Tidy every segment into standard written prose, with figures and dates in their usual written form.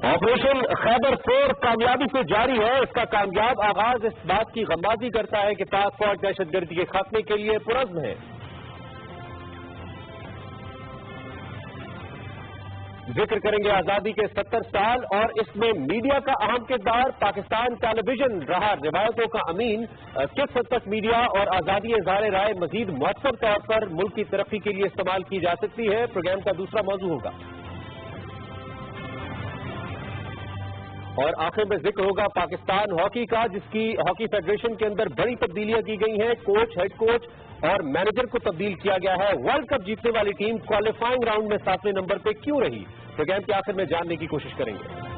Operation Khyber 4 कामयाबी से जारी है। इसका कामयाब आगाज इस बात की गमबाजी करता है कि पाक फौज दहशतगर्दी के खात्मे के लिए पुरज़्म है। जिक्र करेंगे आजादी के 70 साल और इसमें मीडिया का अहम किरदार। पाकिस्तान टेलीविजन रहा रिवायतों का अमीन। किस हद तक मीडिया और आजादी इज़हार राय मजीद मुअत्तर तौर पर मुल्क की तरक्की के लिए इस्तेमाल की जा सकती है, प्रोग्राम का दूसरा मौजू होगा। और आखिर में जिक्र होगा पाकिस्तान हॉकी का, जिसकी हॉकी फेडरेशन के अंदर बड़ी तब्दीलियां की गई हैं। कोच, हेड कोच और मैनेजर को तब्दील किया गया है। वर्ल्ड कप जीतने वाली टीम क्वालिफाइंग राउंड में 7वें नंबर पे क्यों रही, प्रोग्राम के आखिर में जानने की कोशिश करेंगे।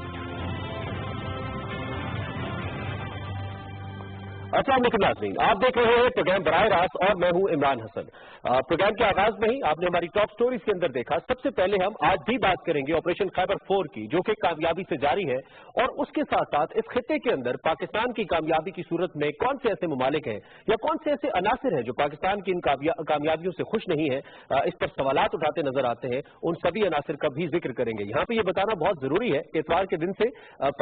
अस्सलाम वालेकुम नाज़रीन, आप देख रहे हैं प्रोग्राम बराह रास्त और मैं हूं इमरान हसन। प्रोग्राम के आगाज में ही आपने हमारी टॉप स्टोरीज के अंदर देखा। सबसे पहले हम आज भी बात करेंगे ऑपरेशन खैबर 4 की, जो कि कामयाबी से जारी है, और उसके साथ साथ इस खित्ते के अंदर पाकिस्तान की कामयाबी की सूरत में कौन से ऐसे ममालिक हैं या कौन से ऐसे अनासिर हैं जो पाकिस्तान की इन कामयाबियों से खुश नहीं है, इस पर सवालात उठाते नजर आते हैं। उन सभी अनासिर का भी जिक्र करेंगे। यहाँ पे ये बताना बहुत जरूरी है कि इतवार के दिन से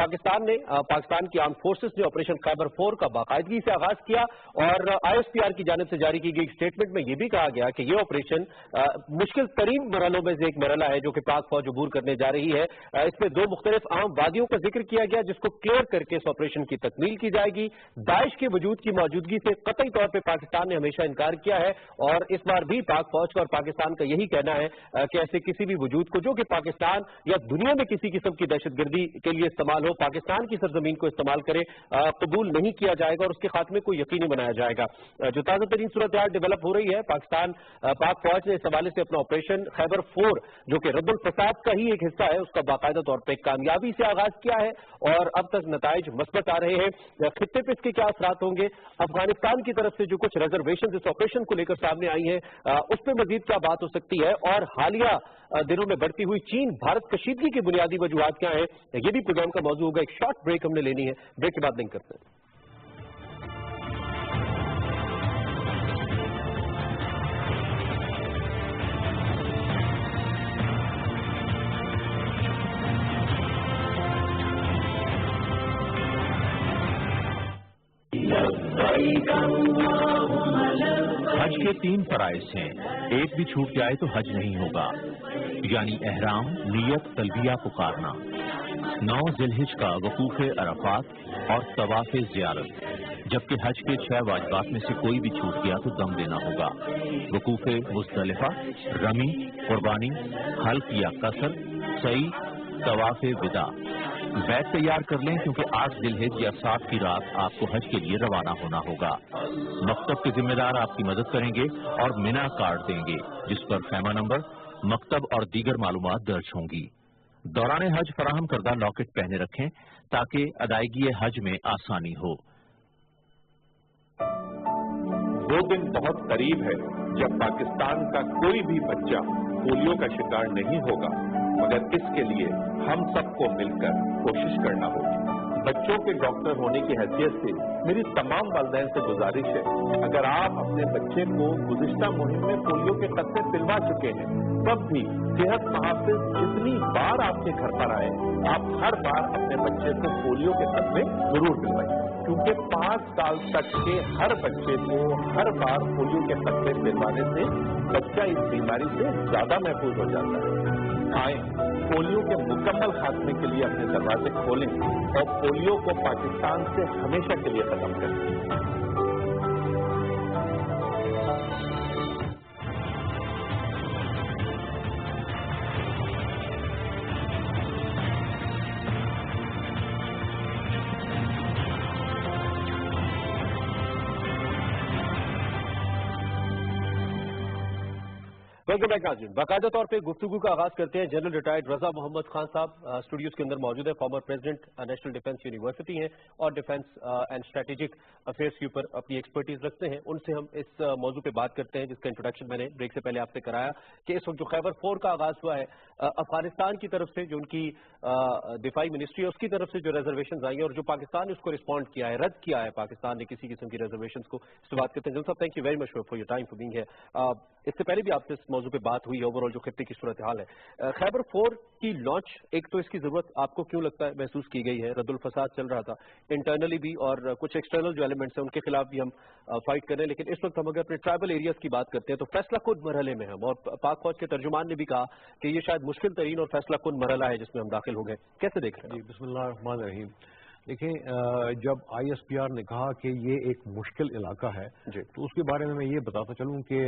पाकिस्तान की आर्म फोर्सेस ने ऑपरेशन खैबर 4 का बाकायदगी से आगाज किया और ISPR की जानिब से जारी की गई स्टेटमेंट में यह भी कहा गया कि यह ऑपरेशन मुश्किल तरीन मरहलों में से एक मरहला है जो कि पाक फौज अबूर करने जा रही है। इसमें दो मुख्तलिफ अहम वादियों का जिक्र किया गया जिसको क्लियर करके इस ऑपरेशन की तकमील की जाएगी। दाइश के वजूद की मौजूदगी से कतई तौर पर पाकिस्तान ने हमेशा इनकार किया है और इस बार भी पाक फौज का और पाकिस्तान का यही कहना है कि ऐसे किसी भी वजूद को जो कि पाकिस्तान या दुनिया में किसी किस्म की दहशतगर्दी के लिए इस्तेमाल हो, पाकिस्तान की सरजमीन को इस्तेमाल करे, कबूल नहीं किया जाएगा और उसके खात्मे को यकीनी बनाया जाएगा। जो ताजा तरीन सूरत हाल डेवलप हो रही है, पाक फौज ने इस हवाले से अपना ऑपरेशन खैबर 4 जो कि रद्दुल फसाद का ही एक हिस्सा है, उसका बाकायदा तौर पर कामयाबी से आगाज किया है और अब तक नताइज मस्बत आ रहे हैं। खित्ते पे इसके क्या असरात होंगे, अफगानिस्तान की तरफ से जो कुछ रिजर्वेशन इस ऑपरेशन को लेकर सामने आई है उस पर मजीद क्या बात हो सकती है, और हालिया दिनों में बढ़ती हुई चीन भारत कशीदगी की बुनियादी वजूहात क्या है, ये भी प्रोग्राम का मौजू होगा। एक शॉर्ट ब्रेक हमने लेनी है, ब्रेक के बाद लिंक करते हैं। हज के 3 फराइज हैं, एक भी छूट जाए तो हज नहीं होगा, यानी एहराम, नियत, तलबिया पुकारना। 9 ज़िलहिज का वकूफ़ अरफात और तवाफ़ ज़ियारत, जबकि हज के 6 वाजिबात में से कोई भी छूट गया तो दम देना होगा। वकूफ़ मुज़दलिफ़ा, रमी, कुर्बानी, हल्क या कसर, सई, तवाफ़ विदा। बैग तैयार कर लें क्योंकि 8 ज़िलहिज या 7 की रात आपको हज के लिए रवाना होना होगा। मकतब के जिम्मेदार आपकी मदद करेंगे और मिना कार्ड देंगे जिस पर खैमा नंबर, मकतब और दीगर मालूमात दर्ज होंगी। दौरान हज फराहम करदा लॉकेट पहने रखें ताकि अदायगी हज में आसानी हो। वो दिन बहुत करीब है जब पाकिस्तान का कोई भी बच्चा पोलियो का शिकार नहीं होगा, मगर इसके लिए हम सबको मिलकर कोशिश करना होगी। बच्चों के डॉक्टर होने की हैसियत से मेरी तमाम वालिदैन से गुजारिश है, अगर आप अपने बच्चे को गुज़िश्ता मुहिम में पोलियो के कस्से पिलवा चुके हैं, तब भी सेहत महाफिज जितनी बार आपके घर पर आए, आप हर बार अपने बच्चे को पोलियो के कस्से जरूर पिलवाइए, क्योंकि 5 साल तक के हर बच्चे को हर बार पोलियो के कस्से पिलवाने से बच्चा इस बीमारी से ज्यादा महफूज हो जाता है। आए पोलियो के मुकम्मल खात्मे के लिए अपने दरवाजे खोलें और पोलियो को पाकिस्तान से हमेशा के लिए खत्म करें। वेलकम बैक नाज़रीन, बाकायदा तौर पे गुफ्तगू का आगाज करते हैं। जनरल रिटायर्ड रजा मोहम्मद खान साहब स्टूडियोज के अंदर मौजूद है। Former president national defence university हैं और डिफेंस एंड स्ट्रेटेजिक अफेयर्स के ऊपर अपनी एक्सपर्टीज रखते हैं। उनसे हम इस मौजू पे बात करते हैं जिसका इंट्रोडक्शन मैंने ब्रेक से पहले आपसे कराया कि इस वक्त जो खैबर 4 का आगाज हुआ है, अफगानिस्तान की तरफ से जो उनकी दिफाई मिनिस्ट्री है उसकी तरफ से जो रिजर्वेशन आई है और जो पाकिस्तान ने उसको रिस्पॉन्ड किया है, रद्द किया है पाकिस्तान ने किसी किस्म की रिजर्वेशन को, इस बात करते हैं। जनरल साहब, thank you very much for your time for being here. इससे पहले भी आपसे इस موضوع पे बात हुई है, ओवरऑल जो खत्ते की सूरत हाल है. खैबर 4 की लॉन्च, एक तो इसकी जरूरत आपको क्यों लगता है महसूस की गई है? रद्दुल फसाद चल रहा था इंटरनली भी, और कुछ एक्सटर्नल जो एलिमेंट्स हैं उनके खिलाफ भी हम फाइट कर रहे हैं. लेकिन इस वक्त हम अगर अपने ट्राइबल एरियाज की बात करते हैं तो फैसला कुन मरहले में हम, और पाक फौज के तर्जुमान ने भी कहा कि ये शायद मुश्किल तरीन और फैसला कुन मरहला है जिसमें हम दाखिल हो गए. कैसे देख रहे हैं? बिस्मिल्लाह रहमान रहीम. देखिए, जब ISPR ने कहा कि ये एक मुश्किल इलाका है तो उसके बारे में मैं ये बताता चलूं कि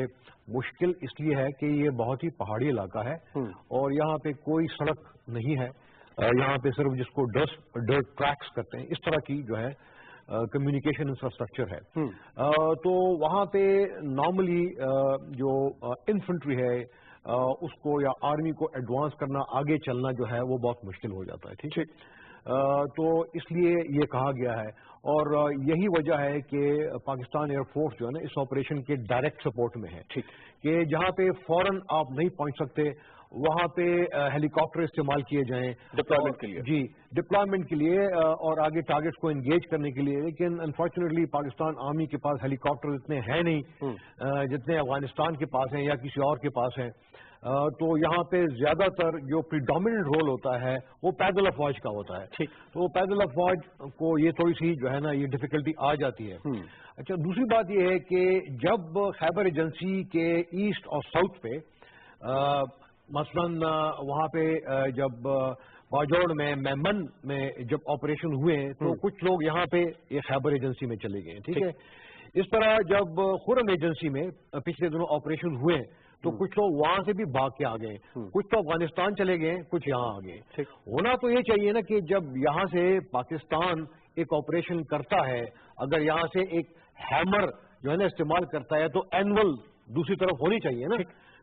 मुश्किल इसलिए है कि ये बहुत ही पहाड़ी इलाका है और यहाँ पे कोई सड़क नहीं है. यहाँ पे सिर्फ जिसको डर्ट ट्रैक्स करते हैं, इस तरह की जो है कम्युनिकेशन इंफ्रास्ट्रक्चर है. तो वहाँ पे नॉर्मली जो इन्फेंट्री है उसको या आर्मी को एडवांस करना, आगे चलना जो है वो बहुत मुश्किल हो जाता है. ठीक है. तो इसलिए ये कहा गया है और यही वजह है कि पाकिस्तान एयरफोर्स जो है ना इस ऑपरेशन के डायरेक्ट सपोर्ट में है. ठीक, कि जहाँ पे फौरन आप नहीं पहुँच सकते वहाँ पे हेलीकॉप्टर इस्तेमाल किए जाएं डिप्लॉयमेंट के लिए. जी, डिप्लॉयमेंट के लिए और आगे टारगेट्स को एंगेज करने के लिए. लेकिन अनफॉर्चुनेटली पाकिस्तान आर्मी के पास हेलीकॉप्टर इतने हैं नहीं जितने अफगानिस्तान के पास हैं या किसी और के पास हैं. तो यहाँ पे ज्यादातर जो प्रीडोमिनेंट रोल होता है वो पैदल अफवाज का होता है. ठीक, तो पैदल अफवाज को ये थोड़ी सी जो है ना ये डिफिकल्टी आ जाती है. अच्छा, दूसरी बात ये है कि जब खैबर एजेंसी के ईस्ट और साउथ पे मसलन वहाँ पे जब बाजौड़ में, मेमन में जब ऑपरेशन हुए तो कुछ लोग यहाँ पे ये खैबर एजेंसी में चले गए. ठीक है. इस तरह जब खुरम एजेंसी में पिछले दिनों ऑपरेशन हुए तो कुछ लोग वहां से भी भाग के आ गए, कुछ तो अफगानिस्तान चले गए, कुछ यहाँ आ गए. होना तो ये चाहिए ना कि जब यहाँ से पाकिस्तान एक ऑपरेशन करता है, अगर यहाँ से एक हैमर जो है ना इस्तेमाल करता है तो एनुअल दूसरी तरफ होनी चाहिए ना,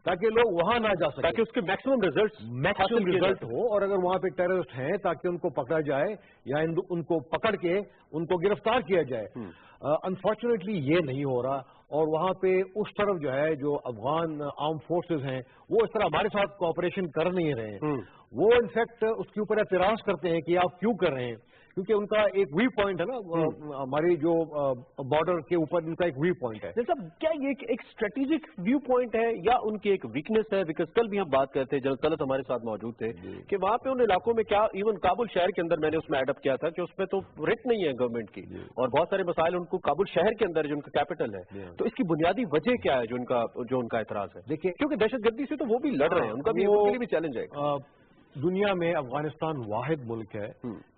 ताकि लोग वहां ना जा सके, ताकि उसके मैक्सिमम रिजल्ट हो. और अगर वहां पे टेररिस्ट हैं ताकि उनको पकड़ा जाए या उनको पकड़ के उनको गिरफ्तार किया जाए. अनफॉर्चुनेटली ये नहीं हो रहा और वहां पे उस तरफ जो है जो अफगान आर्म फोर्सेस हैं वो इस तरह हमारे साथ कोऑपरेशन कर नहीं रहे हैं. वो इनफैक्ट उसके ऊपर एतराज करते हैं कि आप क्यों कर रहे हैं, क्योंकि उनका एक व्यू पॉइंट है ना, हमारी जो बॉर्डर के ऊपर इनका एक व्यू पॉइंट है. साहब, क्या ये एक स्ट्रेटेजिक व्यू पॉइंट है या उनकी एक वीकनेस है? बिकॉज कल भी हम बात करते थे, जनरल तलत हमारे साथ मौजूद थे, कि वहां पे उन इलाकों में क्या, इवन काबुल शहर के अंदर मैंने उसमें एडअप किया था कि उसमें तो रिट नहीं है गवर्नमेंट की और बहुत सारे मसाइल उनको काबुल शहर के अंदर जो उनका कैपिटल है. तो इसकी बुनियादी वजह क्या है जो उनका एतराज है? देखिए, क्योंकि दहशतगर्दी से तो वो भी लड़ रहे हैं, उनका भी उनके लिए भी चैलेंज है. दुनिया में अफगानिस्तान वाहिद मुल्क है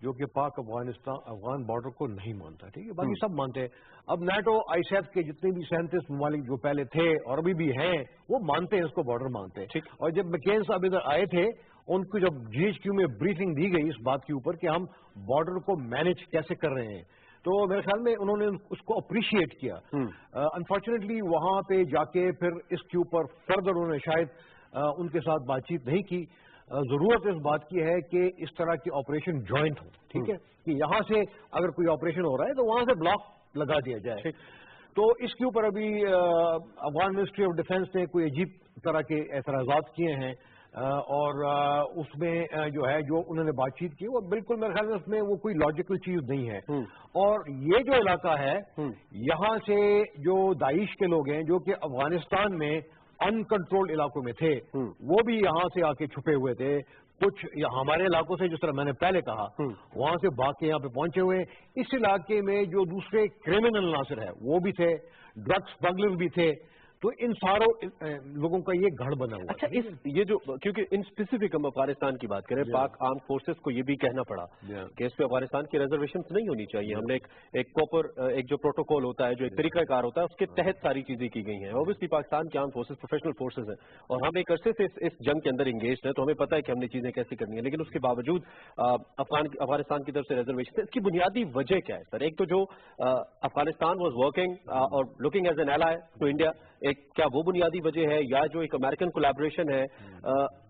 जो कि पाक अफगान बॉर्डर को नहीं मानता. ठीक है, बाकी सब मानते हैं. अब NATO ISAF के जितने भी 37 ममालिक जो पहले थे और अभी भी हैं वो मानते हैं, इसको बॉर्डर मानते हैं. और जब मैकेन साहब इधर आए थे उनको जब GHQ में ब्रीफिंग दी गई इस बात के ऊपर कि हम बॉर्डर को मैनेज कैसे कर रहे हैं, तो मेरे ख्याल में उन्होंने उसको अप्रिशिएट किया. अनफॉर्चुनेटली वहां पे जाके फिर इसके ऊपर फर्दर उन्होंने शायद उनके साथ बातचीत नहीं की. जरूरत इस बात की है कि इस तरह की ऑपरेशन ज्वाइंट हो. ठीक है, कि यहाँ से अगर कोई ऑपरेशन हो रहा है तो वहां से ब्लॉक लगा दिया जाए. तो इसके ऊपर अभी अफगान मिनिस्ट्री ऑफ डिफेंस ने कोई अजीब तरह के एतराजात किए हैं और उसमें जो है जो उन्होंने बातचीत की वो बिल्कुल मेरे ख्याल में उसमें वो कोई लॉजिकल चीज नहीं है. और ये जो इलाका है यहाँ से जो दाइश के लोग हैं जो कि अफगानिस्तान में अनकंट्रोल्ड इलाकों में थे वो भी यहाँ से आके छुपे हुए थे. कुछ हमारे इलाकों से, जिस तरह मैंने पहले कहा, वहां से भाग के यहाँ पे पहुंचे हुए. इस इलाके में जो दूसरे क्रिमिनल नासिर है वो भी थे, ड्रग्स स्मगलर भी थे. तो इन सारों लोगों का ये गढ़ बना हुआ. अच्छा, ये जो, क्योंकि इन स्पेसिफिक हम अफगानिस्तान की बात करें, पाक आर्म फोर्सेस को ये भी कहना पड़ा कि इस पे अफगानिस्तान की रिजर्वेशन नहीं होनी चाहिए. हमने एक प्रॉपर एक जो प्रोटोकॉल होता है, जो एक तरीकाकार होता है, उसके तहत सारी चीजें की गई हैं. ऑब्वियसली पाकिस्तान की आर्म फोर्सेस प्रोफेशनल फोर्सेस हैं और हम एक अरसे से इस जंग के अंदर इंगेज हैं, तो हमें पता है कि हमने चीजें कैसे करनी है. लेकिन उसके बावजूद अफगानिस्तान की तरफ से रिजर्वेशन है. इसकी बुनियादी वजह क्या है सर? एक तो जो अफगानिस्तान वॉज वर्किंग और looking as an ally to India, एक क्या वो बुनियादी वजह है, या जो एक अमेरिकन कोलैबोरेशन है,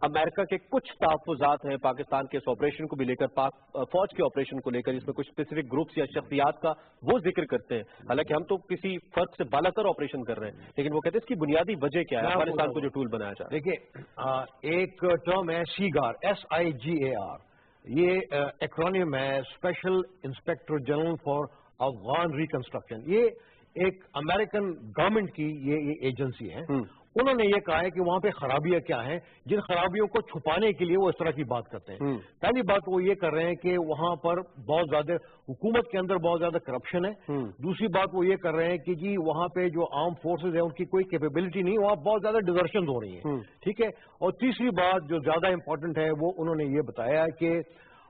अमेरिका के कुछ तहफ़्फ़ुज़ात हैं पाकिस्तान के इस ऑपरेशन को भी लेकर, पाक फौज के ऑपरेशन को लेकर, इसमें कुछ स्पेसिफिक ग्रुप्स या शख्सियात का वो जिक्र करते हैं. हालांकि हम तो किसी फर्क से बालातर ऑपरेशन कर रहे हैं, लेकिन वो कहते हैं इसकी बुनियादी वजह क्या है, अफगानिस्तान को जो टूल बनाया जाए. देखिए, एक टर्म है SIGAR, SIGAR. ये एक्रोनिम है, special inspector general for Afghan reconstruction. ये एक अमेरिकन गवर्नमेंट की ये एजेंसी है انہوں نے یہ کہا ہے کہ وہاں پہ خرابیاں کیا ہیں، جن خرابیوں کو چھپانے کے لیے وہ اس طرح کی بات کرتے ہیں۔ پہلی بات وہ یہ کر رہے ہیں کہ وہاں پر بہت زیادہ حکومت کے اندر بہت زیادہ کرپشن ہے۔ دوسری بات وہ یہ کر رہے ہیں کہ جی وہاں پہ جو آرم فورسز ہیں ان کی کوئی کیپیبلٹی نہیں، وہاں بہت زیادہ ڈزرشنز ہو رہی ہیں، ٹھیک ہے۔ اور تیسری بات جو زیادہ امپورٹنٹ ہے وہ انہوں نے یہ بتایا کہ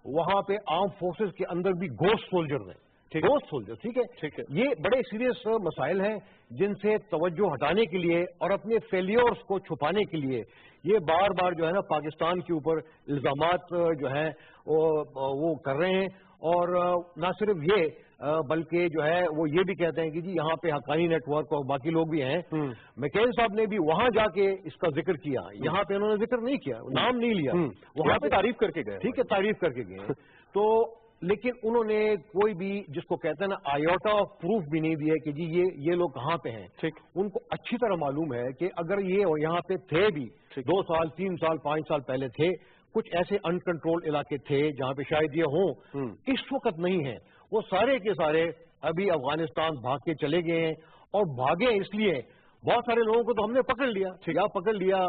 وہاں پہ آرم فورسز کے اندر بھی گوسٹ سولجرز ہیں، گوسٹ سولجر، ٹھیک ہے۔ یہ بڑے سیریس مسائل ہیں جن سے توجہ ہٹانے کے لیے اور اپنے فیلیورز کو چھپانے کے لیے یہ بار بار جو ہے نا پاکستان کے اوپر الزامات جو ہیں وہ کر رہے ہیں۔ اور نہ صرف یہ بلکہ جو ہے وہ یہ بھی کہتے ہیں کہ جی یہاں پہ حقانی نیٹ ورک اور باقی لوگ بھی ہیں۔ مکین صاحب نے بھی وہاں جا کے اس کا ذکر کیا، یہاں پہ انہوں نے ذکر نہیں کیا، نام نہیں لیا، وہاں پہ تعریف کر کے گئے، ٹھیک ہے، تعریف کر کے گئے تو لیکن انہوں نے کوئی بھی جس کو کہتے ہیں نا آئیوٹا آف پروف بھی نہیں دیا کہ جی یہ لوگ کہاں پہ ہیں۔ ان کو اچھی طرح معلوم ہے کہ اگر یہ یہاں پہ تھے بھی 2 سال 3 سال 5 سال پہلے تھے، کچھ ایسے انکنٹرول علاقے تھے جہاں پہ شاید یہ ہوں، اس وقت نہیں ہیں، وہ سارے کے سارے ابھی افغانستان بھاگ کے چلے گئے ہیں۔ اور بھاگے اس لیے بہت سارے لوگوں کو تو ہم نے پکڑ لیا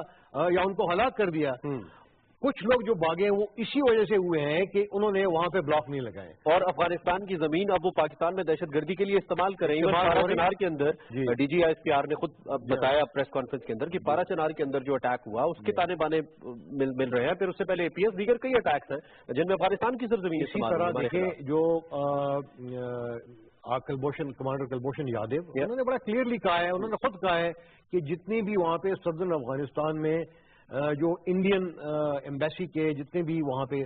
یا ان کو ہلاک کر دیا۔ کچھ لوگ جو بھاگے وہ اسی وجہ سے ہوئے ہیں کہ انہوں نے وہاں پہ بلاک نہیں لگائے اور افغانستان کی زمین اب وہ پاکستان میں دہشت گردی کے لیے استعمال کر رہے ہیں۔ پارا چنار کے اندر D G I S P R نے خود بتایا پریس کانفرنس کے اندر کہ پارا چنار کے اندر جو اٹیک ہوا اس کے تانے بانے مل رہے ہیں۔ پھر اس سے پہلے اے پی ایس دیگر کئی اٹیکس ہیں جن میں افغانستان کی سرزمین استعمال طرح دیکھیں جو کلبھوشن کمانڈر کلبھوشن یادو انہوں نے بڑا کلیئرلی کہا ہے، انہوں نے خود کہا ہے کہ جتنی بھی وہاں پہ سدرن افغانستان میں جو انڈین ایمبیسی کے جتنے بھی وہاں پہ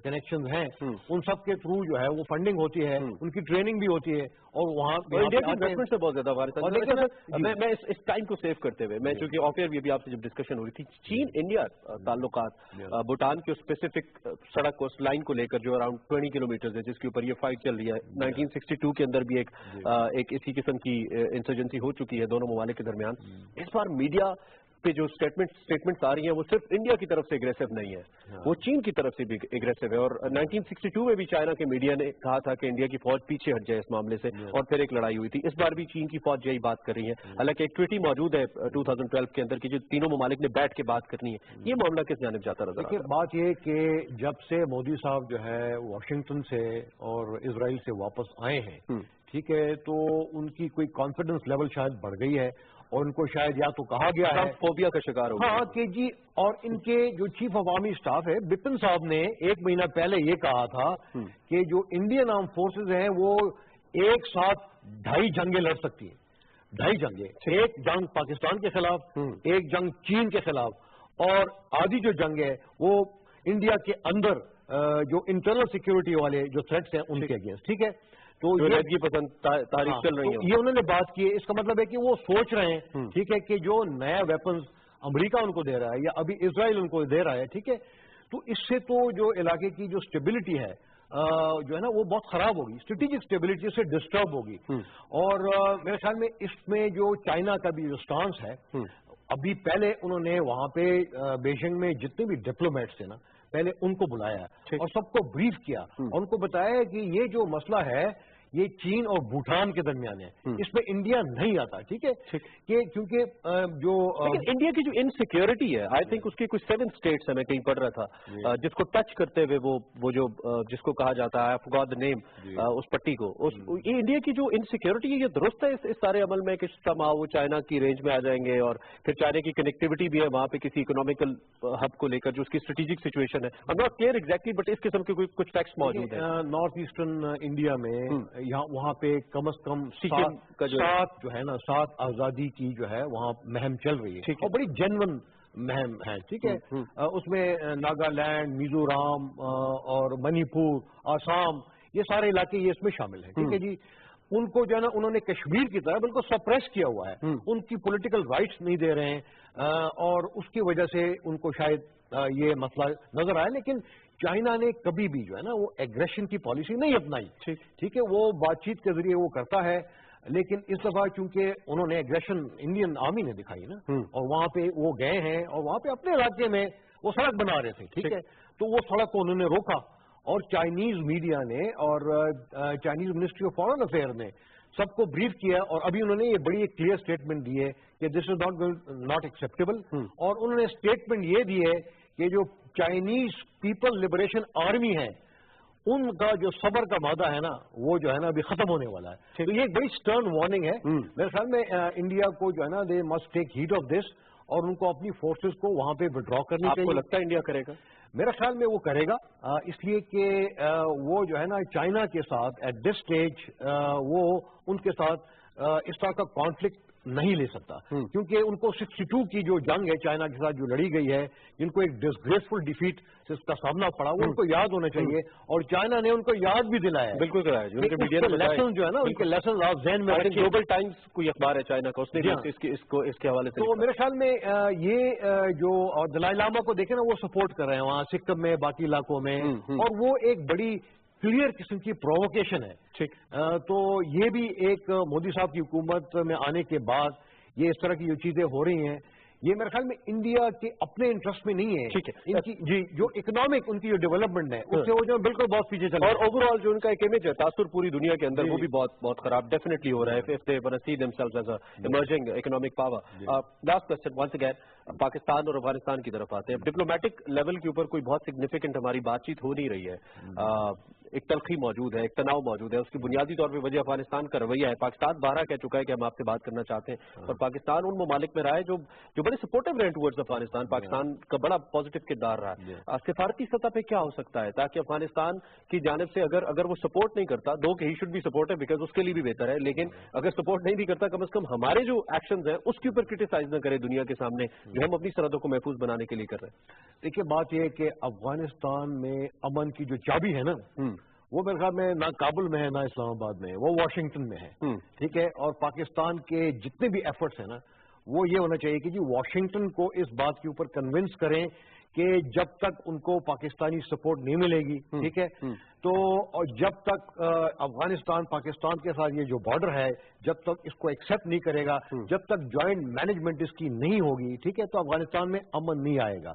کنیکشن ہیں ان سب کے تھرو جو ہے وہ فنڈنگ ہوتی ہے، ان کی ٹریننگ بھی ہوتی ہے اور وہاں انڈیا کی انویسٹمنٹ سے بہت زیادہ افغانستان میں اس ٹائم کو سیو کرتے ہوئے میں چونکہ آف ایئر بھی آپ سے جب ڈسکشن ہو رہی تھی چین انڈیا تعلقات بھوٹان کے اسپیسیفک سڑک کو اس لائن کو لے کر جو اراؤنڈ 20 کلومیٹر ہے جس کے اوپر یہ فائٹ چل رہی ہے 1962 کے اندر بھی ایک اسی قسم کی انسرجنسی ہو چکی ہے دونوں ممالک کے درمیان۔ اس بار میڈیا پہ جو اسٹیٹمنٹس آ رہی ہیں وہ صرف انڈیا کی طرف سے اگریسو نہیں ہے، وہ چین کی طرف سے بھی اگریسو ہے۔ اور 1962 میں بھی چائنا کے میڈیا نے کہا تھا کہ انڈیا کی فوج پیچھے ہٹ جائے اس معاملے سے اور پھر ایک لڑائی ہوئی تھی۔ اس بار بھی چین کی فوج یہی بات کر رہی ہے، حالانکہ ایک ٹویٹی موجود ہے 2012 کے اندر کی جو تینوں ممالک نے بیٹھ کے بات کرنی ہے۔ یہ معاملہ کس جانب جاتا نظر آتا ہے؟ بات یہ کہ جب سے مودی صاحب جو ہے واشنگٹن سے اور اسرائیل سے واپس آئے ہیں، ٹھیک ہے، تو ان کی کوئی کانفیڈنس لیول شاید بڑھ گئی ہے اور ان کو شاید یا تو کہا گیا ہے فوبیا کا شکار ہو ہاں کہ جی، اور ان کے جو چیف عوامی اسٹاف ہے بپن صاحب نے 1 مہینہ پہلے یہ کہا تھا کہ جو انڈین آرم فورسز ہیں وہ ایک ساتھ 2.5 جنگیں لڑ سکتی ہیں، 2.5 جنگیں، ایک جنگ پاکستان کے خلاف، ایک جنگ چین کے خلاف، اور آدھی جو جنگ ہے وہ انڈیا کے اندر جو انٹرنل سیکیورٹی والے جو تھریٹس ہیں ان کے اگینسٹ، ٹھیک ہے۔ تو یہ پسند تاریخ چل رہی ہے، یہ انہوں نے بات کی ہے، اس کا مطلب ہے کہ وہ سوچ رہے ہیں ٹھیک ہے کہ جو نیا ویپنز امریکہ ان کو دے رہا ہے یا ابھی اسرائیل ان کو دے رہا ہے، ٹھیک ہے، تو اس سے تو جو علاقے کی جو اسٹیبلٹی ہے جو ہے نا وہ بہت خراب ہوگی، اسٹریٹجک اسٹیبلٹی سے ڈسٹرب ہوگی۔ اور میرے خیال میں اس میں جو چائنا کا بھی جو سٹانس ہے، ابھی پہلے انہوں نے وہاں پہ بیجنگ میں جتنے بھی ڈپلومیٹس تھے نا پہلے ان کو بلایا اور سب کو بریف کیا اور ان کو بتایا کہ یہ جو مسئلہ ہے یہ چین اور بھوٹان کے درمیان ہے، اس میں انڈیا نہیں آتا، ٹھیک ہے، کہ کیونکہ جو انڈیا کی جو انسیکیورٹی ہے آئی تھنک اس کی کچھ 7 اسٹیٹس ہیں، میں کہیں پڑھ رہا تھا جس کو ٹچ کرتے ہوئے وہ جو جس کو کہا جاتا ہے فگاد نیم اس پٹی کو، یہ انڈیا کی جو انسیکیورٹی ہے یہ درست ہے اس سارے عمل میں کہ سمہاؤ وہ چائنا کی رینج میں آ جائیں گے اور پھر چائنا کی کنیکٹیوٹی بھی ہے وہاں پہ کسی اکنامیکل ہب کو لے کر جو اس کی اسٹریٹجک سچویشن ہے، I'm not clear exactly but اس قسم کے کچھ فیکٹس موجود ہیں۔ نارتھ ایسٹرن انڈیا میں وہاں پہ کم از کم 7 جو ہے نا 7 آزادی کی جو ہے وہاں مہم چل رہی ہے اور بڑی جینون مہم ہے، ٹھیک ہے، اس میں ناگالینڈ، میزورام اور منی پور، آسام، یہ سارے علاقے یہ اس میں شامل ہیں، ٹھیک ہے جی۔ ان کو جو ہے نا انہوں نے کشمیر کی طرح بالکل سپریس کیا ہوا ہے، ان کی پولیٹیکل رائٹس نہیں دے رہے ہیں اور اس کی وجہ سے ان کو شاید یہ مسئلہ نظر آیا، لیکن چائنا نے کبھی بھی جو ہے نا وہ ایگریشن کی پالیسی نہیں اپنائی، ٹھیک ہے، وہ بات چیت کے ذریعے وہ کرتا ہے، لیکن اس دفعہ چونکہ انہوں نے ایگریشن انڈین آرمی نے دکھائی نا اور وہاں پہ وہ گئے ہیں اور وہاں پہ اپنے علاقے میں وہ سڑک بنا رہے تھے، ٹھیک ہے، تو وہ سڑک کو انہوں نے روکا اور چائنیز میڈیا نے اور Chinese ministry of foreign affair نے سب کو بریف کیا اور ابھی انہوں نے یہ بڑی ایک کلیئر اسٹیٹمنٹ دی ہے کہ دس از ناٹ ایکسیپٹیبل، اور انہوں نے اسٹیٹمنٹ یہ دی ہے کہ جو چائنیز پیپل لبریشن آرمی ہے ان کا جو صبر کا مادہ ہے نا وہ جو ہے نا ابھی ختم ہونے والا ہے. تو یہ ایک بڑی سٹرن وارننگ ہے. میرے خیال میں انڈیا کو جو ہے نا they must take heat off this, اور ان کو اپنی فورسز کو وہاں پہ وڈرا کرنی چاہیے. آپ کو لگتا ہے انڈیا کرے گا؟ میرے خیال میں وہ کرے گا، اس لیے کہ وہ جو ہے نا چائنا کے ساتھ ایٹ دس اسٹیج وہ ان کے ساتھ اس طرح کا کانفلکٹ نہیں لے سکتا، کیونکہ ان کو 62 کی جو جنگ ہے چائنا کے ساتھ جو لڑی گئی ہے، جن کو ایک ڈسگریسفل ڈیفیٹ سے اس کا سامنا پڑا، وہ ان کو یاد ہونا چاہیے، اور چائنا نے ان کو یاد بھی دلایا. بالکل کرایا لیسن جو ہے نا ان کے لیسن آپ ذہن میں. گلوبل ٹائمز کوئی اخبار ہے چائنا کا، اس نے اس کے حوالے سے تو میرے خیال میں یہ جو دلائی لاما کو دیکھیں نا وہ سپورٹ کر رہے ہیں وہاں سکم میں باقی علاقوں میں، اور وہ ایک بڑی کلیئر قسم کی پرووکیشن ہے. ٹھیک، تو یہ بھی ایک مودی صاحب کی حکومت میں آنے کے بعد یہ اس طرح کی جو چیزیں ہو رہی ہیں، یہ میرے خیال میں انڈیا کے اپنے انٹرسٹ میں نہیں ہے. ٹھیک ہے، ان کی جی جو اکنامک ان کی جو ڈیولپمنٹ ہے اس سے وہ جو بالکل بہت پیچھے چل رہا ہے، اور اوور آل جو ان کا ایک امیج ہے تاثر پوری دنیا کے اندر وہ بھی بہت خراب ڈیفینیٹلی ہو رہا ہے. if they want to see themselves as a emerging economic power. Last question once again Pakistan اور افغانستان کی طرف آتے ہیں. ڈپلومیٹک لیول کے اوپر کوئی بہت سگنیفیکنٹ ہماری بات چیت ہو نہیں رہی ہے، ایک تلخی موجود ہے، ایک تناؤ موجود ہے. اس کی بنیادی طور پہ وجہ افغانستان کا رویہ ہے. پاکستان بارہ کہہ چکا ہے کہ ہم آپ سے بات کرنا چاہتے ہیں، اور پاکستان ان ممالک میں رہا ہے جو بڑے سپورٹو رہے ٹورڈز افغانستان. پاکستان کا بڑا پازیٹو کردار رہا ہے. سفارتی سطح پہ کیا ہو سکتا ہے تاکہ افغانستان کی جانب سے اگر وہ سپورٹ نہیں کرتا، دو کہ he should be supported because اس کے لیے بھی بہتر ہے، لیکن اگر سپورٹ نہیں بھی کرتا کم از کم ہمارے جو ایکشنز ہیں اس کے اوپر کرٹیسائز نہ کرے دنیا کے سامنے جو ہم اپنی سرحدوں کو محفوظ بنانے کے لیے کر رہے ہیں. دیکھیے بات یہ ہے کہ افغانستان میں امن کی جو چابی ہے نا وہ میرے خیال میں نہ کابل میں ہے نہ اسلام آباد میں ہے، وہ واشنگٹن میں ہے. ٹھیک ہے، اور پاکستان کے جتنے بھی ایفرٹس ہیں نا وہ یہ ہونا چاہیے کہ جی واشنگٹن کو اس بات کے اوپر کنونس کریں کہ جب تک ان کو پاکستانی سپورٹ نہیں ملے گی، ٹھیک ہے، تو اور جب تک افغانستان پاکستان کے ساتھ یہ جو بارڈر ہے جب تک اس کو ایکسیپٹ نہیں کرے گا، جب تک جوائنٹ مینجمنٹ اس کی نہیں ہوگی، ٹھیک ہے، تو افغانستان میں امن نہیں آئے گا.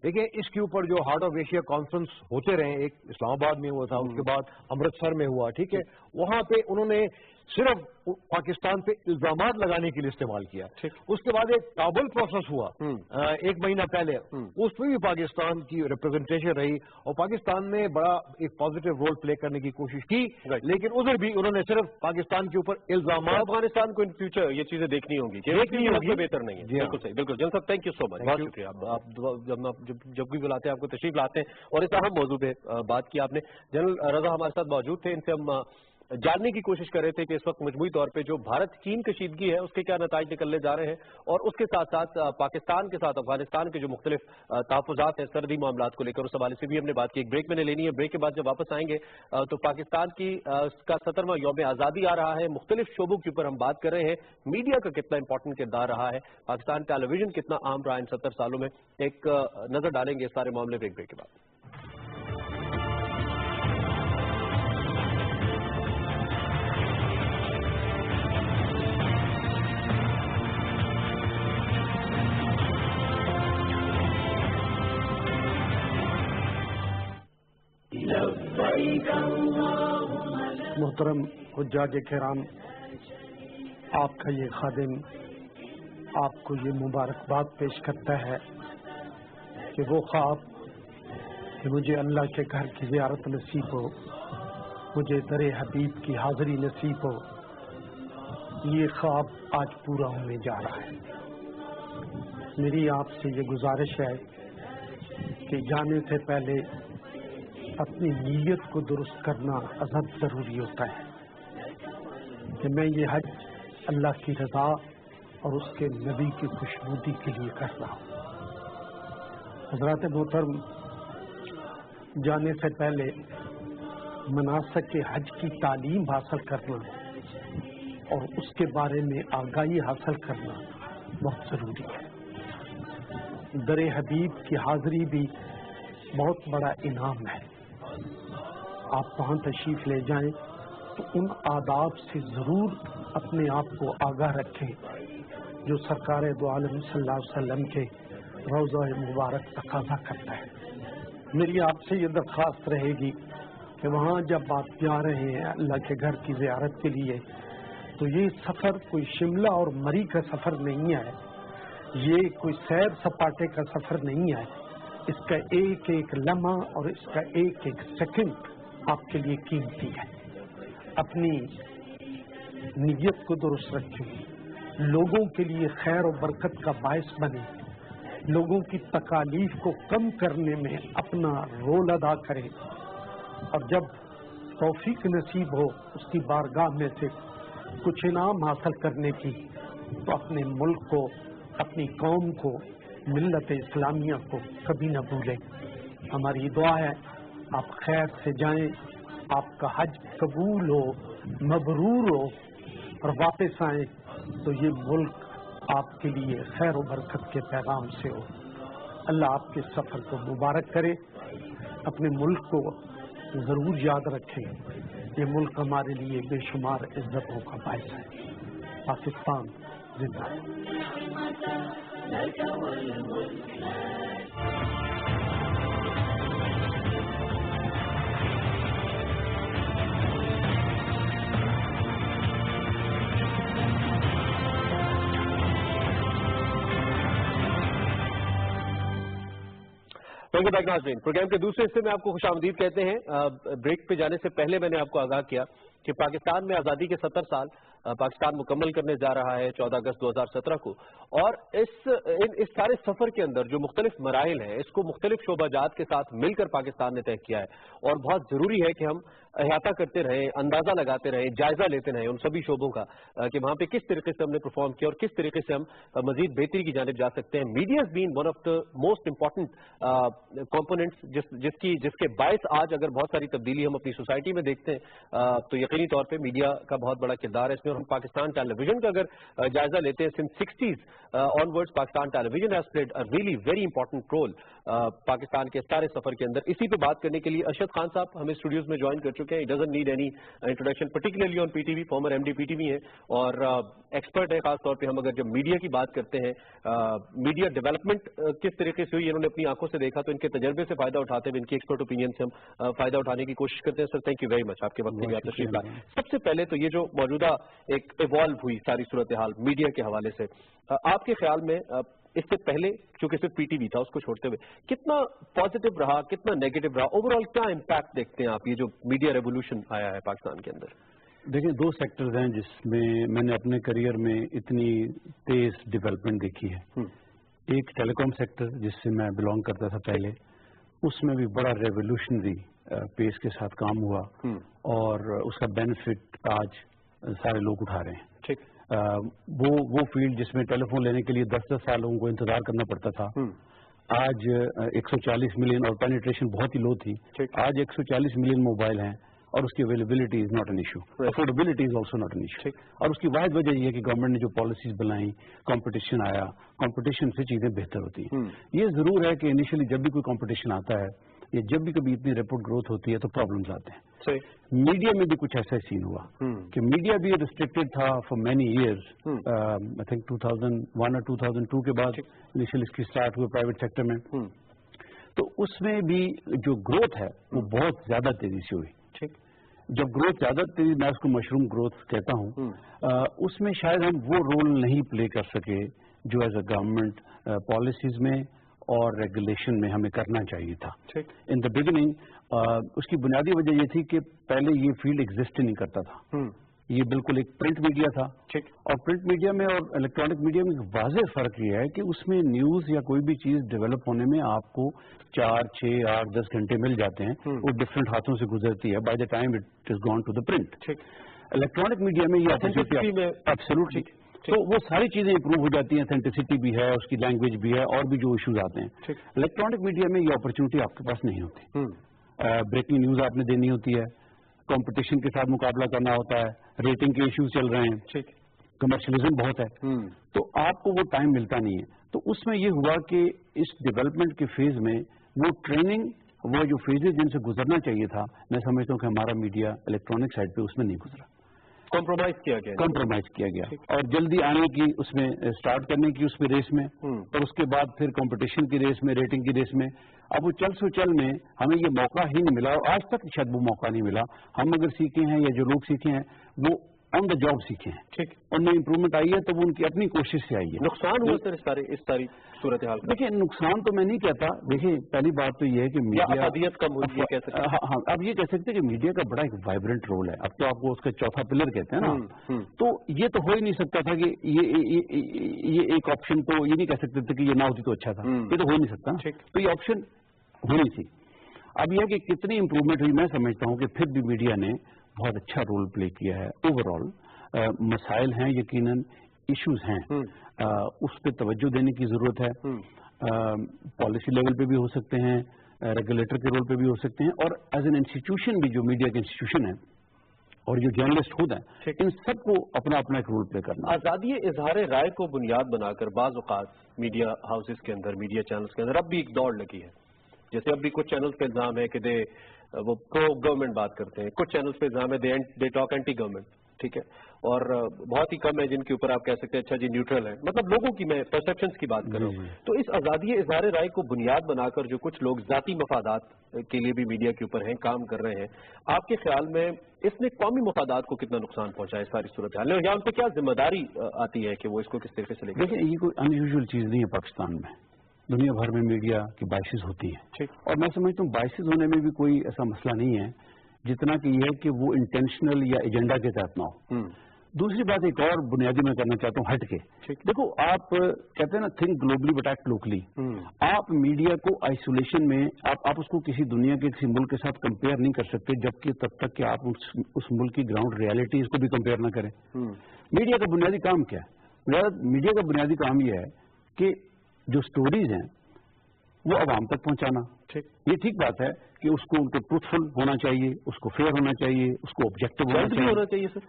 دیکھیں اس کے اوپر جو ہارٹ آف ایشیا کانفرنس ہوتے رہے، ایک اسلام آباد میں ہوا تھا، اس کے بعد امرتسر میں ہوا، ٹھیک ہے، وہاں پہ انہوں نے صرف پاکستان پہ الزامات لگانے کے لیے استعمال کیا. اس کے بعد ایک کابل پروسیس ہوا ایک مہینہ پہلے، اس میں بھی پاکستان کی ریپرزنٹیشن رہی اور پاکستان نے بڑا ایک پازیٹو رول پلے کرنے کی کوشش کی، لیکن ادھر بھی انہوں نے صرف پاکستان کے اوپر الزامات. افغانستان کو ان فیوچر یہ چیزیں دیکھنی ہوں گی، بہتر نہیں ہے. بالکل صحیح، بالکل. جنرل صاحب تھینک یو سو مچ، بہت شکریہ. آپ جب بھی بلاتے ہیں آپ کو تشریف لاتے ہیں اور اس اہم موضوع پہ بات کی آپ نے. جنرل رضا ہمارے ساتھ موجود تھے، ان سے ہم جاننے کی کوشش کر رہے تھے کہ اس وقت مجموعی طور پہ جو بھارت چین کشیدگی ہے اس کے کیا نتائج نکلنے جا رہے ہیں، اور اس کے ساتھ ساتھ پاکستان کے ساتھ افغانستان کے جو مختلف تحفظات ہیں سرحدی معاملات کو لے کر، اس حوالے سے بھی ہم نے بات کی. ایک بریک میں نے لینی ہے، بریک کے بعد جب واپس آئیں گے تو پاکستان کی کا 70واں یوم آزادی آ رہا ہے، مختلف شعبوں کے اوپر ہم بات کر رہے ہیں. میڈیا کا کتنا امپورٹنٹ کردار رہا ہے، پاکستان ٹیلی ویژن کتنا عام رہا ان 70 سالوں میں، ایک نظر ڈالیں گے اس سارے معاملے پہ ایک بریک کے بعد. محترم حجاج کرام، آپ کا یہ خادم آپ کو یہ مبارکباد پیش کرتا ہے کہ وہ خواب کہ مجھے اللہ کے گھر کی زیارت نصیب ہو، مجھے در حبیب کی حاضری نصیب ہو، یہ خواب آج پورا ہونے جا رہا ہے. میری آپ سے یہ گزارش ہے کہ جانے سے پہلے اپنی نیت کو درست کرنا ازحد ضروری ہوتا ہے کہ میں یہ حج اللہ کی رضا اور اس کے نبی کی خوشنودی کے لیے کر رہا ہوں. حضرات محترم، جانے سے پہلے مناسک حج کی تعلیم حاصل کرنا اور اس کے بارے میں آگاہی حاصل کرنا بہت ضروری ہے. در حبیب کی حاضری بھی بہت بڑا انعام ہے. آپ وہاں تشریف لے جائیں تو ان آداب سے ضرور اپنے آپ کو آگاہ رکھیں جو سرکار دو عالم صلی اللہ علیہ وسلم کے روضہ مبارک تقاضا کرتا ہے. میری آپ سے یہ درخواست رہے گی کہ وہاں جب آپ جا رہے ہیں اللہ کے گھر کی زیارت کے لیے تو یہ سفر کوئی شملہ اور مری کا سفر نہیں ہے، یہ کوئی سیر سپاٹے کا سفر نہیں ہے. اس کا ایک ایک لمحہ اور اس کا ایک ایک سیکنڈ آپ کے لیے قیمتی ہے. اپنی نیت کو درست رکھیں، لوگوں کے لیے خیر و برکت کا باعث بنے، لوگوں کی تکالیف کو کم کرنے میں اپنا رول ادا کریں، اور جب توفیق نصیب ہو اس کی بارگاہ میں سے کچھ انعام حاصل کرنے کی تو اپنے ملک کو، اپنی قوم کو، ملت اسلامیہ کو کبھی نہ بھولیں. ہماری دعا ہے آپ خیر سے جائیں، آپ کا حج قبول ہو، مبرور ہو، اور واپس آئیں تو یہ ملک آپ کے لیے خیر و برکت کے پیغام سے ہو. اللہ آپ کے سفر کو مبارک کرے. اپنے ملک کو ضرور یاد رکھیں، یہ ملک ہمارے لیے بے شمار عزتوں کا باعث ہے. پاکستان زندہ ہے. ویلکم بیک ناظرین، پروگرام کے دوسرے حصے میں آپ کو خوش آمدید کہتے ہیں. بریک پہ جانے سے پہلے میں نے آپ کو آگاہ کیا کہ پاکستان میں آزادی کے 70 سال پاکستان مکمل کرنے جا رہا ہے 14 اگست 2017 کو، اور اس سارے سفر کے اندر جو مختلف مراحل ہیں اس کو مختلف شعبہ جات کے ساتھ مل کر پاکستان نے طے کیا ہے، اور بہت ضروری ہے کہ ہم احاطہ کرتے رہیں، اندازہ لگاتے رہیں، جائزہ لیتے رہیں ان سبھی شعبوں کا کہ وہاں پہ کس طریقے سے ہم نے پرفارم کیا اور کس طریقے سے ہم مزید بہتری کی جانب جا سکتے ہیں. Media is been one of the most important components جس کے باعث آج اگر بہت ساری تبدیلی ہم اپنی سوسائٹی میں دیکھتے ہیں تو یقینی طور پہ میڈیا کا بہت بڑا کردار ہے اس میں. اور ہم پاکستان ٹیلی ویژن کا اگر جائزہ لیتے ہیں since 60s onwards Pakistan television has played a really very important role Pakistan کے سارے سفر کے اندر. اسی پہ بات کرنے کے لیے ارشد خان صاحب ہمیں اسٹوڈیوز میں جوائن کر چکے ہیں. He doesn't need any introduction, particularly on PTV, former MD PTV ہیں اور ایکسپرٹ ہے. خاص طور پہ ہم اگر جب میڈیا کی بات کرتے ہیں، میڈیا ڈیولپمنٹ کس طریقے سے ہوئی انہوں نے اپنی آنکھوں سے دیکھا، تو ان کے تجربے سے فائدہ اٹھاتے ہوئے ان کی ایکسپرٹ اوپینین سے ہم فائدہ اٹھانے کی کوشش کرتے ہیں. Sir thank you very much آپ کے وقت میں تشریف لائے. سب سے پہلے تو یہ جو موجودہ ایک ایوالو ہوئی ساری صورتحال میڈیا کے حوالے سے، آپ کے خیال میں اس سے پہلے چونکہ صرف پی ٹی وی تھا اس کو چھوڑتے ہوئے کتنا پازیٹیو رہا، کتنا نیگیٹو رہا، اوور آل کیا امپیکٹ دیکھتے ہیں آپ یہ جو میڈیا ریولوشن آیا ہے پاکستان کے اندر؟ دیکھیں، دو سیکٹرز ہیں جس میں نے اپنے کریئر میں اتنی تیز ڈیولپمنٹ دیکھی ہے. ایک ٹیلی کام سیکٹر جس سے میں بلانگ کرتا تھا پہلے، اس میں بھی بڑا ریولیوشنری پیس کے ساتھ کام ہوا اور اس کا بینیفٹ آج سارے لوگ اٹھا رہے ہیں. وہ فیلڈ جس میں ٹیلی فون لینے کے لیے 10 سال لوگوں کو انتظار کرنا پڑتا تھا، آج 140 ملین اور پینیٹریشن بہت ہی لو تھی. آج 140 ملین موبائل ہیں اور اس کی availability is not an issue, affordability is also not an issue. اور اس کی واحد وجہ یہ ہے کہ گورنمنٹ نے جو پالیسیز بنائیں، کمپٹیشن آیا، کمپٹیشن سے چیزیں بہتر ہوتی ہیں. یہ ضرور ہے کہ انیشلی جب بھی کوئی کمپٹیشن آتا ہے یا جب بھی کبھی اتنی ریپڈ گروتھ ہوتی ہے تو پرابلمز آتے ہیں. میڈیا میں بھی کچھ ایسا سین ہوا کہ میڈیا بھی ریسٹرکٹیڈ تھا for many years. I think 2001 اور 2002 کے بعد انیشلی اس کی اسٹارٹ ہوئے پرائیویٹ سیکٹر میں، تو اس میں بھی جو گروتھ ہے وہ بہت زیادہ تیزی سے ہوئی. جب گروتھ زیادہ تیزی، میں اس کو مشروم گروتھ کہتا ہوں، اس میں شاید ہم وہ رول نہیں پلے کر سکے جو ایز اے گورنمنٹ پالیسیز میں اور ریگولیشن میں ہمیں کرنا چاہیے تھا. ان دا بگننگ اس کی بنیادی وجہ یہ تھی کہ پہلے یہ فیلڈ ایگزسٹ نہیں کرتا تھا. یہ بالکل ایک پرنٹ میڈیا تھا، اور پرنٹ میڈیا میں اور الیکٹرانک میڈیا میں واضح فرق یہ ہے کہ اس میں نیوز یا کوئی بھی چیز ڈیولپ ہونے میں آپ کو 4, 6, 8, 10 گھنٹے مل جاتے ہیں. وہ ڈفرینٹ ہاتھوں سے گزرتی ہے by the time it is gone to the print. Electronic media میں یہ ایبسولوٹلی، تو وہ ساری چیزیں امپروو ہو جاتی ہیں. سینٹیسٹی بھی ہے، اس کی لینگویج بھی ہے، اور بھی جو ایشوز آتے ہیں. الیکٹرانک میڈیا میں یہ اپرچونٹی آپ کے پاس نہیں ہوتی. بریکنگ نیوز آپ نے دینی ہوتی ہے، کمپٹیشن کے ساتھ مقابلہ کرنا ہوتا ہے، ریٹنگ کے ایشوز چل رہے ہیں، کمرشلزم بہت ہے، تو آپ کو وہ ٹائم ملتا نہیں ہے. تو اس میں یہ ہوا کہ اس ڈیولپمنٹ کے فیز میں وہ ٹریننگ، وہ جو فیزز جن سے گزرنا چاہیے تھا، میں سمجھتا ہوں کہ ہمارا میڈیا الیکٹرانک سائڈ پہ اس میں نہیں گزرا. کمپرومائز کیا گیا اور جلدی آنے کی، اس میں اسٹارٹ کرنے کی اس میں ریس میں، اور اس کے بعد پھر کمپٹیشن کی ریس میں، ریٹنگ کی ریس میں. اب وہ چل میں ہمیں یہ موقع ہی نہیں ملا، اور آج تک شاید وہ موقع نہیں ملا. ہم اگر سیکھے ہیں یا جو لوگ سیکھے ہیں وہ ऑन द जॉब सीखे हैं, ठीक, उनमें इम्प्रूवमेंट आई है तो वो उनकी अपनी कोशिश से आई है। नुकसान हुआ सर इस सारी सूरत हाल? देखिए नुकसान तो मैं नहीं कहता। देखिए पहली बात तो ये है कि मीडिया अफादियत कम हुई है, कह सकते हैं। हाँ, अब ये कह सकते हैं कि मीडिया का बड़ा एक वाइब्रेंट रोल है। अब तो आपको उसका चौथा पिलर कहते हैं ना, तो ये तो हो ही नहीं सकता था कि ये एक ऑप्शन, तो ये नहीं कह सकते थे कि ये ना होती तो अच्छा था, ये तो हो ही नहीं सकता। तो ये ऑप्शन होनी थी। अब यह कि कितनी इंप्रूवमेंट हुई, मैं समझता हूँ कि फिर भी मीडिया ने बहुत अच्छा रोल प्ले किया है। ओवरऑल मसाइल हैं, यकीनन इश्यूज हैं, उस पर तवज्जो देने की जरूरत है। पॉलिसी लेवल पे भी हो सकते हैं, रेगुलेटर के रोल पे भी हो सकते हैं, और एज एन इंस्टीट्यूशन भी जो मीडिया के इंस्टीट्यूशन है और जो जर्नलिस्ट खुद हैं, इन सबको अपना अपना एक रोल प्ले करना। आजादी इजहार राय को बुनियाद बनाकर बाज़ औक़ात मीडिया हाउसेस के अंदर, मीडिया चैनल्स के अंदर अब भी एक दौड़ लगी है। जैसे अब भी कुछ चैनल्स पे इल्जाम है कि वो प्रो गवर्नमेंट बात करते हैं, कुछ चैनल्स पे इल्जाम है दे टॉक एंटी गवर्नमेंट, ठीक है, और बहुत ही कम है जिनके ऊपर आप कह सकते हैं अच्छा जी न्यूट्रल है। मतलब लोगों की, मैं परसेप्शंस की बात कर रहा हूँ। तो इस आजादी इजहार राय को बुनियाद बनाकर जो कुछ लोग जाती मफादात के लिए भी मीडिया के ऊपर हैं, काम कर रहे हैं, आपके ख्याल में इसने कौमी मफादात को कितना नुकसान पहुंचा है सारी सूरत हाल में, या उन पर क्या जिम्मेदारी आती है कि वो इसको किस तरीके से लेकर? देखिए ये कोई अनयूजुअल चीज नहीं है पाकिस्तान में, दुनिया भर में मीडिया की बाइसेस होती हैं, और मैं समझता हूँ बाइसेस होने में भी कोई ऐसा मसला नहीं है जितना कि यह है कि वो इंटेंशनल या एजेंडा के तहत ना हो। दूसरी बात एक और बुनियादी मैं करना चाहता हूँ हट के, देखो आप कहते हैं ना think globally but act locally. आप मीडिया को आइसोलेशन में आप उसको किसी दुनिया के किसी मुल्क के साथ कंपेयर नहीं कर सकते जबकि तब तक कि आप उस मुल्क की ग्राउंड रियलिटीज को भी कंपेयर ना करें। मीडिया का बुनियादी काम क्या है? मीडिया का बुनियादी काम यह है कि जो स्टोरीज हैं वो आवाम तक पहुंचाना। ये ठीक बात है कि उसको ट्रूथफुल होना चाहिए, उसको फेयर होना चाहिए, उसको ऑब्जेक्टिव होना चाहिए सर,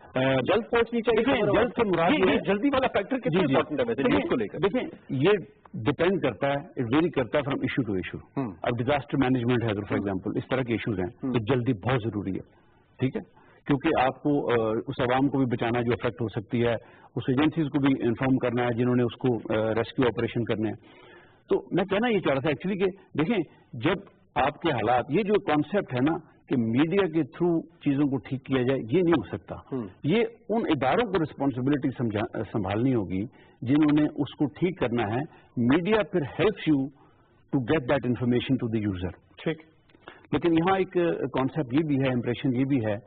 जल्द पहुंचनी चाहिए। जल्द से मुराद जल्दी वाला फैक्टर कितना इंपॉर्टेंट है न्यूज़ को लेकर? देखिए ये डिपेंड करता है, इट वेरी करता है फ्रॉम इशू टू इशू। अब डिजास्टर मैनेजमेंट है अगर फॉर एग्जाम्पल, इस तरह के इशूज हैं तो जल्दी बहुत जरूरी है, ठीक है, क्योंकि आपको उस आवाम को भी बचाना जो अफेक्ट हो सकती है, उस एजेंसीज को भी इन्फॉर्म करना है जिन्होंने उसको रेस्क्यू ऑपरेशन करने हैं। तो मैं कहना ये चाह रहा था एक्चुअली कि देखें जब आपके हालात, ये जो कॉन्सेप्ट है ना कि मीडिया के थ्रू चीजों को ठीक किया जाए, ये नहीं हो सकता। ये उन इदारों को रिस्पॉन्सिबिलिटी संभालनी होगी जिन्होंने उसको ठीक करना है। मीडिया फिर helps you to get that information to the user. ठीक, लेकिन यहाँ एक कॉन्सेप्ट ये भी है, इंप्रेशन ये भी है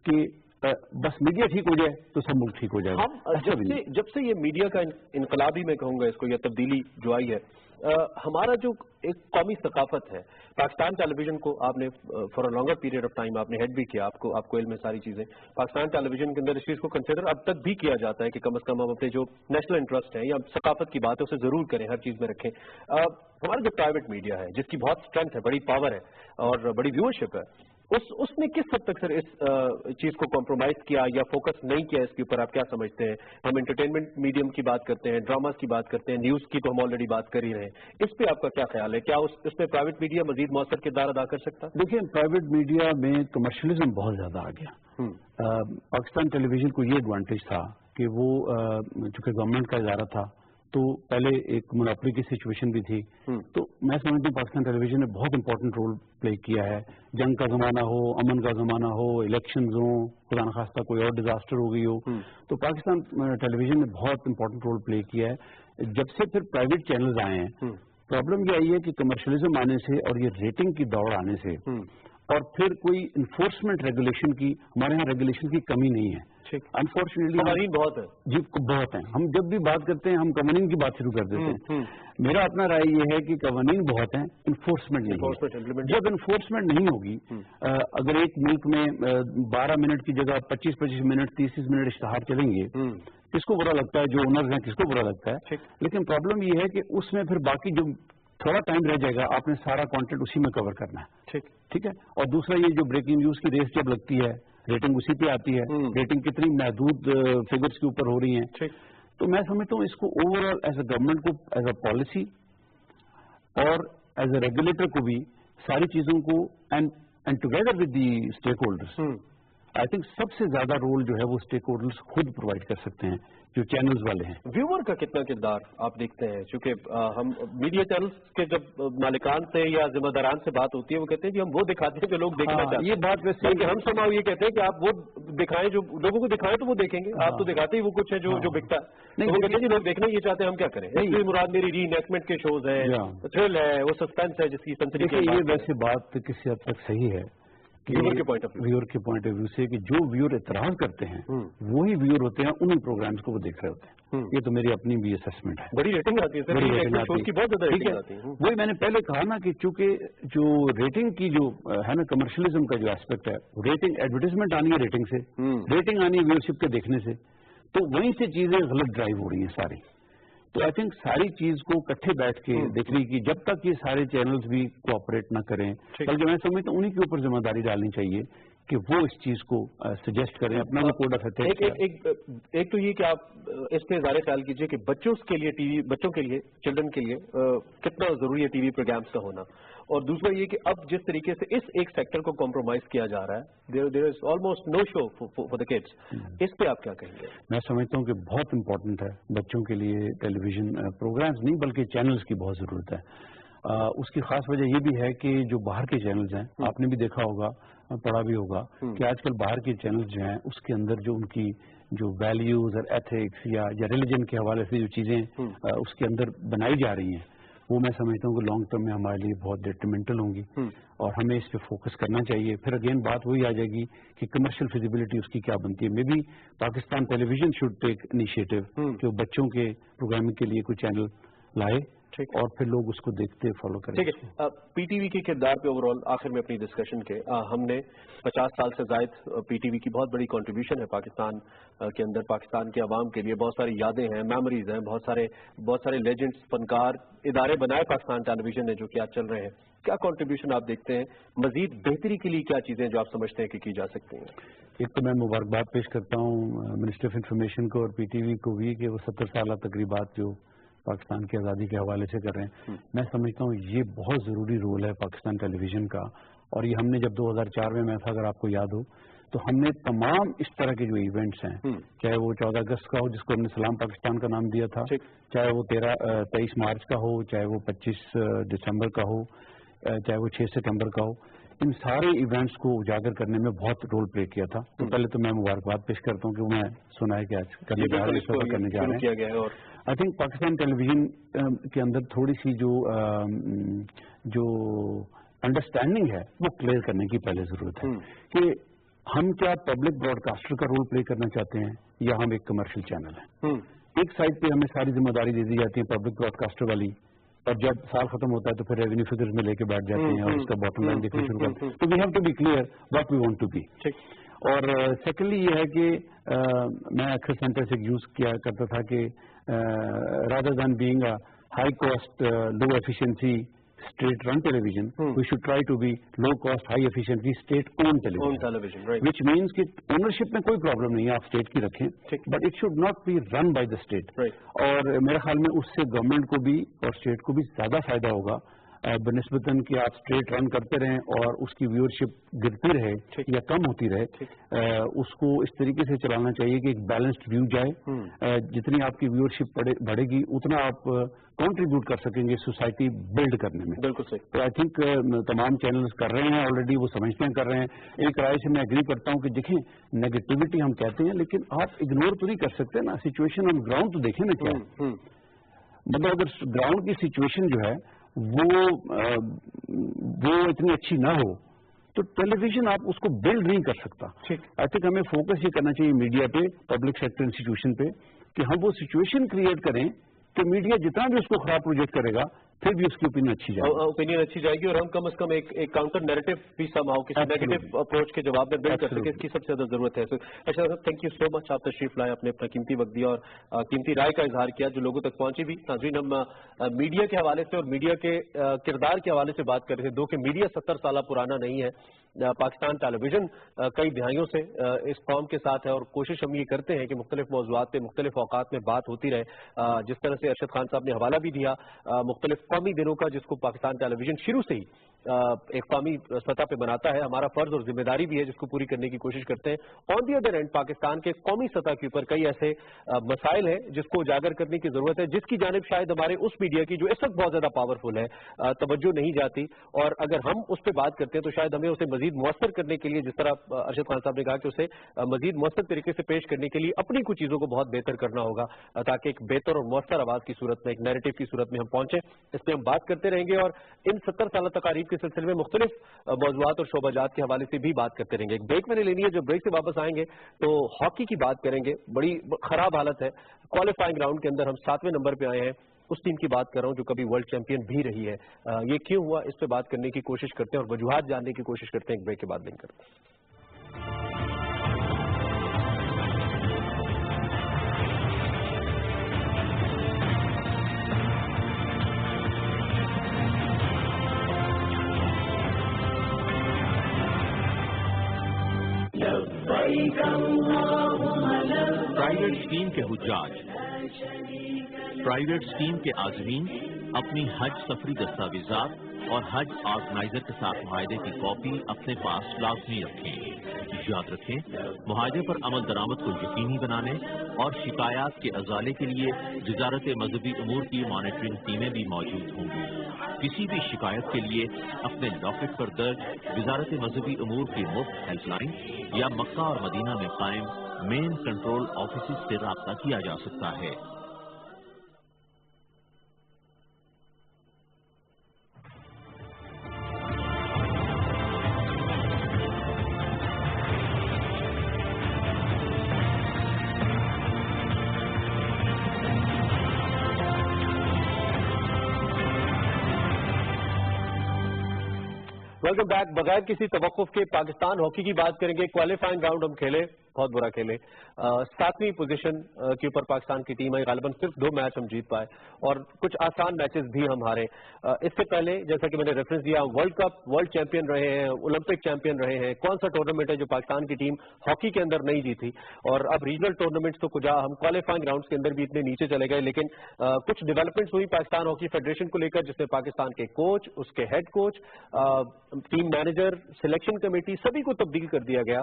कि बस मीडिया ठीक हो जाए तो सब मुल्क ठीक हो जाएगा। हम जब से ये मीडिया का इनकलाबी मैं कहूंगा इसको, या तब्दीली जो आई है, हमारा जो एक कौमी सकाफत है, पाकिस्तान टेलीविजन को आपने for a longer period of time आपने हेड भी किया, आपको इल्म है सारी चीजें। पाकिस्तान टेलीविजन के अंदर इस चीज को कंसिडर अब तक भी किया जाता है कि कम से कम हम अपने जो नेशनल इंटरेस्ट है या सकाफत की बात है उसे जरूर करें, हर चीज में रखें। हमारा जो प्राइवेट मीडिया है जिसकी बहुत स्ट्रेंथ है, बड़ी पावर है और बड़ी व्यूअरशिप है, उसने किस हद तक सर इस चीज को कॉम्प्रोमाइज किया या फोकस नहीं किया, इसके ऊपर आप क्या समझते हैं? हम एंटरटेनमेंट मीडियम की बात करते हैं, ड्रामास की बात करते हैं, न्यूज की तो हम ऑलरेडी बात कर ही रहे हैं, इस पे आपका क्या ख्याल है? क्या उसमें प्राइवेट मीडिया मजीद मौसर किरदार अदा कर सकता है? देखिए प्राइवेट मीडिया में कमर्शियलिज्म बहुत ज्यादा आ गया। पाकिस्तान टेलीविजन को ये एडवांटेज था कि वो चूंकि गवर्नमेंट का इदारा था तो पहले एक मोनोपोली की सिचुएशन भी थी, तो मैं समझता हूँ पाकिस्तान टेलीविजन ने बहुत इंपॉर्टेंट रोल प्ले किया है। जंग का जमाना हो, अमन का जमाना हो, इलेक्शन हो, खुदा न खास्ता कोई और डिजास्टर हो गई हो, तो पाकिस्तान टेलीविजन ने बहुत इंपॉर्टेंट रोल प्ले किया है। जब से फिर प्राइवेट चैनल्स आए हैं, प्रॉब्लम ये आई है कि कमर्शियलिज्म आने से और ये रेटिंग की दौड़ आने से और फिर कोई इन्फोर्समेंट रेगुलेशन की, हमारे यहाँ रेगुलेशन की कमी नहीं है अनफॉर्चुनेटली। कवानीन बहुत है जी, बहुत है। हम जब भी बात करते हैं हम कवानीन की बात शुरू कर देते हैं। मेरा अपना राय ये है कि कवानीन बहुत है, इन्फोर्समेंट नहीं। जब इन्फोर्समेंट नहीं होगी, अगर एक मुल्क में 12 मिनट की जगह 25-25 मिनट 30 मिनट इश्तहार चलेंगे, किसको बुरा लगता है? जो ओनर्स हैं किसको बुरा लगता है? लेकिन प्रॉब्लम ये है कि उसमें फिर बाकी जो थोड़ा टाइम रह जाएगा आपने सारा कंटेंट उसी में कवर करना है। ठीक है। और दूसरा ये जो ब्रेकिंग न्यूज की रेस जब लगती है, रेटिंग उसी पे आती है, रेटिंग कितनी महदूद फिगर्स के ऊपर हो रही है। तो मैं समझता हूँ इसको ओवरऑल एज अ गवर्नमेंट को एज अ पॉलिसी और एज अ रेगुलेटर को भी सारी चीजों को and together with the stakeholders I think सबसे ज्यादा रोल जो है वो स्टेक होल्डर्स खुद प्रोवाइड कर सकते हैं, जो चैनल्स वाले हैं। व्यूअर का कितना किरदार आप देखते हैं? क्योंकि हम मीडिया चैनल्स के जब मालिकान से या जिम्मेदारान से बात होती है, वो कहते हैं कि हम वो दिखाते हैं जो लोग देखना चाहते हैं। ये बात वैसे कि हम समाव ये कहते हैं कि आप वो दिखाएं जो लोगों को दिखाएं तो वो देखेंगे, आप तो दिखाते ही वो कुछ है जो बिकता है। नहीं, वो कहते हैं कि लोग देखना ये चाहते हैं, हम क्या करें? इसलिए मुराद मेरी री इनैक्टमेंट के शोज है, थ्रिल है, वो सस्पेंस है जिसकी देखिए ये वैसे बात किसी हद तक सही है कि व्यूअर के पॉइंट ऑफ व्यू से कि जो व्यूअर एतराज करते हैं वही व्यूअर होते हैं, उन्हीं प्रोग्राम्स को वो देख रहे होते हैं। ये तो मेरी अपनी भी असेसमेंट है। बड़ी रेटिंग आती है, बड़ी रेटिंग की बहुत ज्यादा रेटिंग आती है। वही मैंने पहले कहा ना कि चूंकि जो रेटिंग की जो है ना कमर्शियलिज्म का जो एस्पेक्ट है, रेटिंग एडवर्टाइजमेंट आनी है रेटिंग से, रेटिंग आनी है व्यूअरशिप के देखने से, तो वहीं से चीजें गलत ड्राइव हो रही हैं सारी। तो आई थिंक सारी चीज को इकट्ठे बैठ के देखने की, जब तक ये सारे चैनल्स भी कोऑपरेट ना करें, बल्कि मैं समझता हूँ उन्हीं के ऊपर जिम्मेदारी डालनी चाहिए कि वो इस चीज को सजेस्ट करें, अपना भी कोड ऑफ एथिक्स। एक तो ये कि आप इस पे ज़ाहिर ख्याल कीजिए कि बच्चों के लिए टीवी, बच्चों के लिए, चिल्ड्रन के लिए कितना जरूरी है टीवी प्रोग्राम्स का होना, और दूसरा ये कि अब जिस तरीके से इस एक सेक्टर को कॉम्प्रोमाइज किया जा रहा है, there is almost no show for the kids, इस पे आप क्या कहेंगे? मैं समझता हूँ कि बहुत इंपॉर्टेंट है बच्चों के लिए टेलीविजन प्रोग्राम्स नहीं बल्कि चैनल्स की बहुत जरूरत है। उसकी खास वजह ये भी है कि जो बाहर के चैनल्स हैं, आपने भी देखा होगा, पढ़ा भी होगा कि आजकल बाहर के चैनल्स जो हैं उसके अंदर जो उनकी जो वैल्यूज और एथिक्स या रिलीजन के हवाले से जो चीजें उसके अंदर बनाई जा रही हैं, वो मैं समझता हूँ कि लॉन्ग टर्म में हमारे लिए बहुत डेट्रीमेंटल होंगी और हमें इस पे फोकस करना चाहिए। फिर अगेन बात वही आ जाएगी कि कमर्शियल फिजिबिलिटी उसकी क्या बनती है। Maybe Pakistan television should take initiative कि वो बच्चों के प्रोग्रामिंग के लिए कोई चैनल लाए और फिर लोग उसको देखते फॉलो करें। ठीक है, पीटीवी के किरदार पे ओवरऑल आखिर में अपनी डिस्कशन के, हमने 50 साल से जायद पीटीवी की बहुत बड़ी कंट्रीब्यूशन है पाकिस्तान के अंदर, पाकिस्तान के अवाम के लिए बहुत सारी यादें हैं, मेमोरीज हैं, बहुत सारे लेजेंड्स, फनकार, इदारे बनाए पाकिस्तान टेलीविजन ने जो कि आज चल रहे हैं। क्या कंट्रीब्यूशन आप देखते हैं? मजीद बेहतरी के लिए क्या चीजें जो आप समझते हैं कि की जा सकती हैं? एक तो मैं मुबारकबाद पेश करता हूँ मिनिस्टर ऑफ इंफॉर्मेशन को और पीटीवी को भी कि वो 70 साल तकरीबात जो पाकिस्तान की आज़ादी के हवाले से कर रहे हैं। मैं समझता हूँ ये बहुत ज़रूरी रोल है पाकिस्तान टेलीविज़न का, और ये हमने जब 2004 में मैं था, अगर आपको याद हो, तो हमने तमाम इस तरह के जो इवेंट्स हैं, चाहे वो 14 अगस्त का हो जिसको हमने सलाम पाकिस्तान का नाम दिया था, चाहे वो 23 मार्च का हो, चाहे वो 25 दिसंबर का हो, चाहे वो 6 सितंबर का हो, इन सारे इवेंट्स को उजागर करने में बहुत रोल प्ले किया था। तो पहले तो मैं मुबारकबाद पेश करता हूँ कि मैं सुना है कि आज करने जा रहे हैं। आई थिंक पाकिस्तान टेलीविजन के अंदर थोड़ी सी जो अंडरस्टैंडिंग है वो क्लियर करने की पहले जरूरत है कि हम क्या पब्लिक ब्रॉडकास्टर का रोल प्ले करना चाहते हैं या हम एक कमर्शियल चैनल है। एक साइड पे हमें सारी जिम्मेदारी दे दी जाती है पब्लिक ब्रॉडकास्टर वाली, और जब साल खत्म होता है तो फिर रेवेन्यू फिगर्स में लेके बैठ जाते हैं और उसका बॉटम लाइन देखना शुरू करते हैं। तो we have to be clear what we want to be. और सेकेंडली ये है कि मैं अक्सर सेंटेंस एक यूज किया करता था कि rather than being a high cost low efficiency state run television, we should try to be low cost high efficiency state owned television, right. Which means कि ownership में कोई problem नहीं है, आप state की रखें, but it should not be run by the state, right. और मेरे ख्याल में उससे गवर्नमेंट को भी और स्टेट को भी ज्यादा फायदा होगा बनिस्बतन कि आप स्ट्रेट रन करते रहें और उसकी व्यूअरशिप गिरती रहे या कम होती रहे। उसको इस तरीके से चलाना चाहिए कि एक बैलेंस्ड व्यू जाए। जितनी आपकी व्यूअरशिप बढ़ेगी उतना आप कंट्रीब्यूट कर सकेंगे सोसाइटी बिल्ड करने में। बिल्कुल सही। तो आई थिंक तमाम चैनल्स कर रहे हैं ऑलरेडी, वो समझते हैं कर रहे हैं। एक राय से मैं एग्री करता हूं कि देखें नेगेटिविटी हम कहते हैं लेकिन आप इग्नोर तो नहीं कर सकते ना, सिचुएशन ऑन ग्राउंड तो देखें ना क्या है। मतलब अगर ग्राउंड की सिचुएशन जो है वो इतनी अच्छी ना हो तो टेलीविजन आप उसको बिल्ड नहीं कर सकता। आई थिंक हमें फोकस ये करना चाहिए मीडिया पे, पब्लिक सेक्टर इंस्टीट्यूशन पे, कि हम वो सिचुएशन क्रिएट करें कि मीडिया जितना भी उसको खराब प्रोजेक्ट करेगा फिर भी उसकी ओपिनियन अच्छी जाएगी और हम कम से कम एक काउंटर नैरेटिव भी समाओ किसी नेगेटिव अप्रोच के जवाब में बिल्ड कर सके, इसकी सबसे ज्यादा जरूरत है। अच्छा, थैंक यू सो मच, आप तशरीफ लाए, अपने अपना कीमती वक्त दिया और कीमती राय का इजहार किया जो लोगों तक पहुंची भी। नाज़रीन, हम मीडिया के हवाले से और मीडिया के किरदार के हवाले से बात कर रहे थे। दो कि मीडिया 70 साल पुराना नहीं है, पाकिस्तान टेलीविजन कई दहाइयों से इस कौम के साथ है और कोशिश हम ये करते हैं कि मुख्तलिफ मौज़ूआत पे मुख्तलिफ औकात में बात होती रहे। जिस तरह से अरशद खान साहब ने हवाला भी दिया मुख्तलिफ कौमी दिनों का, जिसको पाकिस्तान टेलीविजन शुरू से ही एक कौमी सतह पे बनाता है, हमारा फर्ज और जिम्मेदारी भी है जिसको पूरी करने की कोशिश करते हैं। On the other and Pakistan के कौमी सतह के ऊपर कई ऐसे मसाइल हैं जिसको उजागर करने की जरूरत है, जिसकी जानिब शायद हमारे उस मीडिया की जो इस वक्त बहुत ज्यादा पावरफुल है तवज्जो नहीं जाती, और अगर हम उस पर बात करते हैं तो शायद हमें उसे मजीद मुअस्सर करने के लिए, जिस तरह अरशद खान साहब ने कहा कि उसे मजीद मुअस्सर तरीके से पेश करने के लिए अपनी कुछ चीजों को बहुत बेहतर करना होगा, ताकि एक बेहतर और मुअस्सर आवाज की सूरत में, एक नैरेटिव की सूरत में हम पहुंचे। इस पर हम बात करते रहेंगे और इन 70 साल तकारीब के सिलसिले में मुख्तलिफ मौज़ूआत और शोबाजात के हवाले से भी बात करते रहेंगे। एक ब्रेक मैंने लेनी है, जब ब्रेक से वापस आएंगे तो हॉकी की बात करेंगे। बड़ी खराब हालत है, क्वालिफाइंग राउंड के अंदर हम 7वें नंबर पे आए हैं। उस टीम की बात कर रहा हूं जो कभी वर्ल्ड चैंपियन भी रही है। ये क्यों हुआ, इस पे बात करने की कोशिश करते हैं और वजूहात जानने की कोशिश करते हैं। एक ब्रेक के बाद लिंक करते हैं। प्राइवेट स्कीम के हुज्जाज, प्राइवेट स्कीम के आज़मीन अपनी हज सफरी दस्तावेजात और हज ऑर्गेनाइजर के साथ मुआहदे की कॉपी अपने पास लाजमी रखें। याद रखें, मुआहदे पर अमल दरामद को यकीनी बनाने और शिकायत के अजाले के लिए वजारत मजहबी उमूर की मॉनिटरिंग टीमें भी मौजूद होंगी। किसी भी शिकायत के लिए अपने डॉकेट पर दर्ज वजारत मजहबी उमूर की मुफ्त हेल्पलाइन या मक्का और मदीना में कायम मेन कंट्रोल ऑफिस से राब्ता किया जा सकता है। Welcome back. बगैर किसी तवक्कुफ के पाकिस्तान हॉकी की बात करेंगे। क्वालिफाइंग राउंड हम खेले, बहुत बुरा खेले। 7वीं पोजीशन के ऊपर पाकिस्तान की टीम है। गालिबन सिर्फ 2 मैच हम जीत पाए और कुछ आसान मैचेस भी हम हारे। इससे पहले जैसा कि मैंने रेफरेंस दिया, वर्ल्ड कप, वर्ल्ड चैंपियन रहे हैं, ओलंपिक चैंपियन रहे हैं। कौन सा टूर्नामेंट है जो पाकिस्तान की टीम हॉकी के अंदर नहीं जीती? और अब रीजनल टूर्नामेंट्स तो कुछ, हम क्वालिफाइंग राउंड्स के अंदर भी इतने नीचे चले गए। लेकिन कुछ डेवलपमेंट्स हुई पाकिस्तान हॉकी फेडरेशन को लेकर, जिसमें पाकिस्तान के कोच, उसके head coach, team manager, selection committee, सभी को तब्दील कर दिया गया।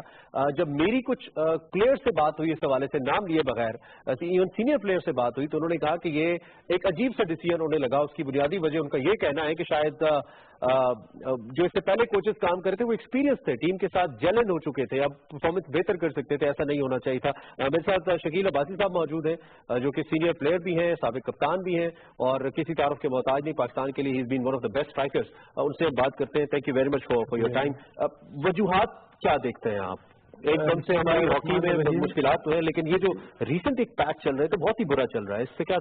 जब मेरी कुछ प्लेयर से बात हुई इस हवाले से, नाम लिए बगैर, इवन सीनियर प्लेयर से बात हुई, तो उन्होंने कहा कि ये एक अजीब सा डिसीजन उन्हें लगा। उसकी बुनियादी वजह उनका ये कहना है कि शायद जो इससे पहले कोचेस काम कर रहे थे वो एक्सपीरियंस थे, टीम के साथ जेलन हो चुके थे, अब परफॉर्मेंस बेहतर कर सकते थे, ऐसा नहीं होना चाहिए था। मेरे साथ शकील अब्बासी साहब मौजूद हैं जो कि सीनियर प्लेयर भी हैं, साबिक कप्तान भी हैं और किसी तारुफ के मोहताज नहीं, पाकिस्तान के लिए he is been one of the best strikers. उनसे बात करते हैं। Thank you very much for your time. वजूहात क्या देखते हैं आप? एकदम से हमारी हॉकी में मुश्किलात तो है, लेकिन ये जो रिसेंट एक पैच चल रहा है तो बहुत ही बुरा चल रहा है, इससे क्या?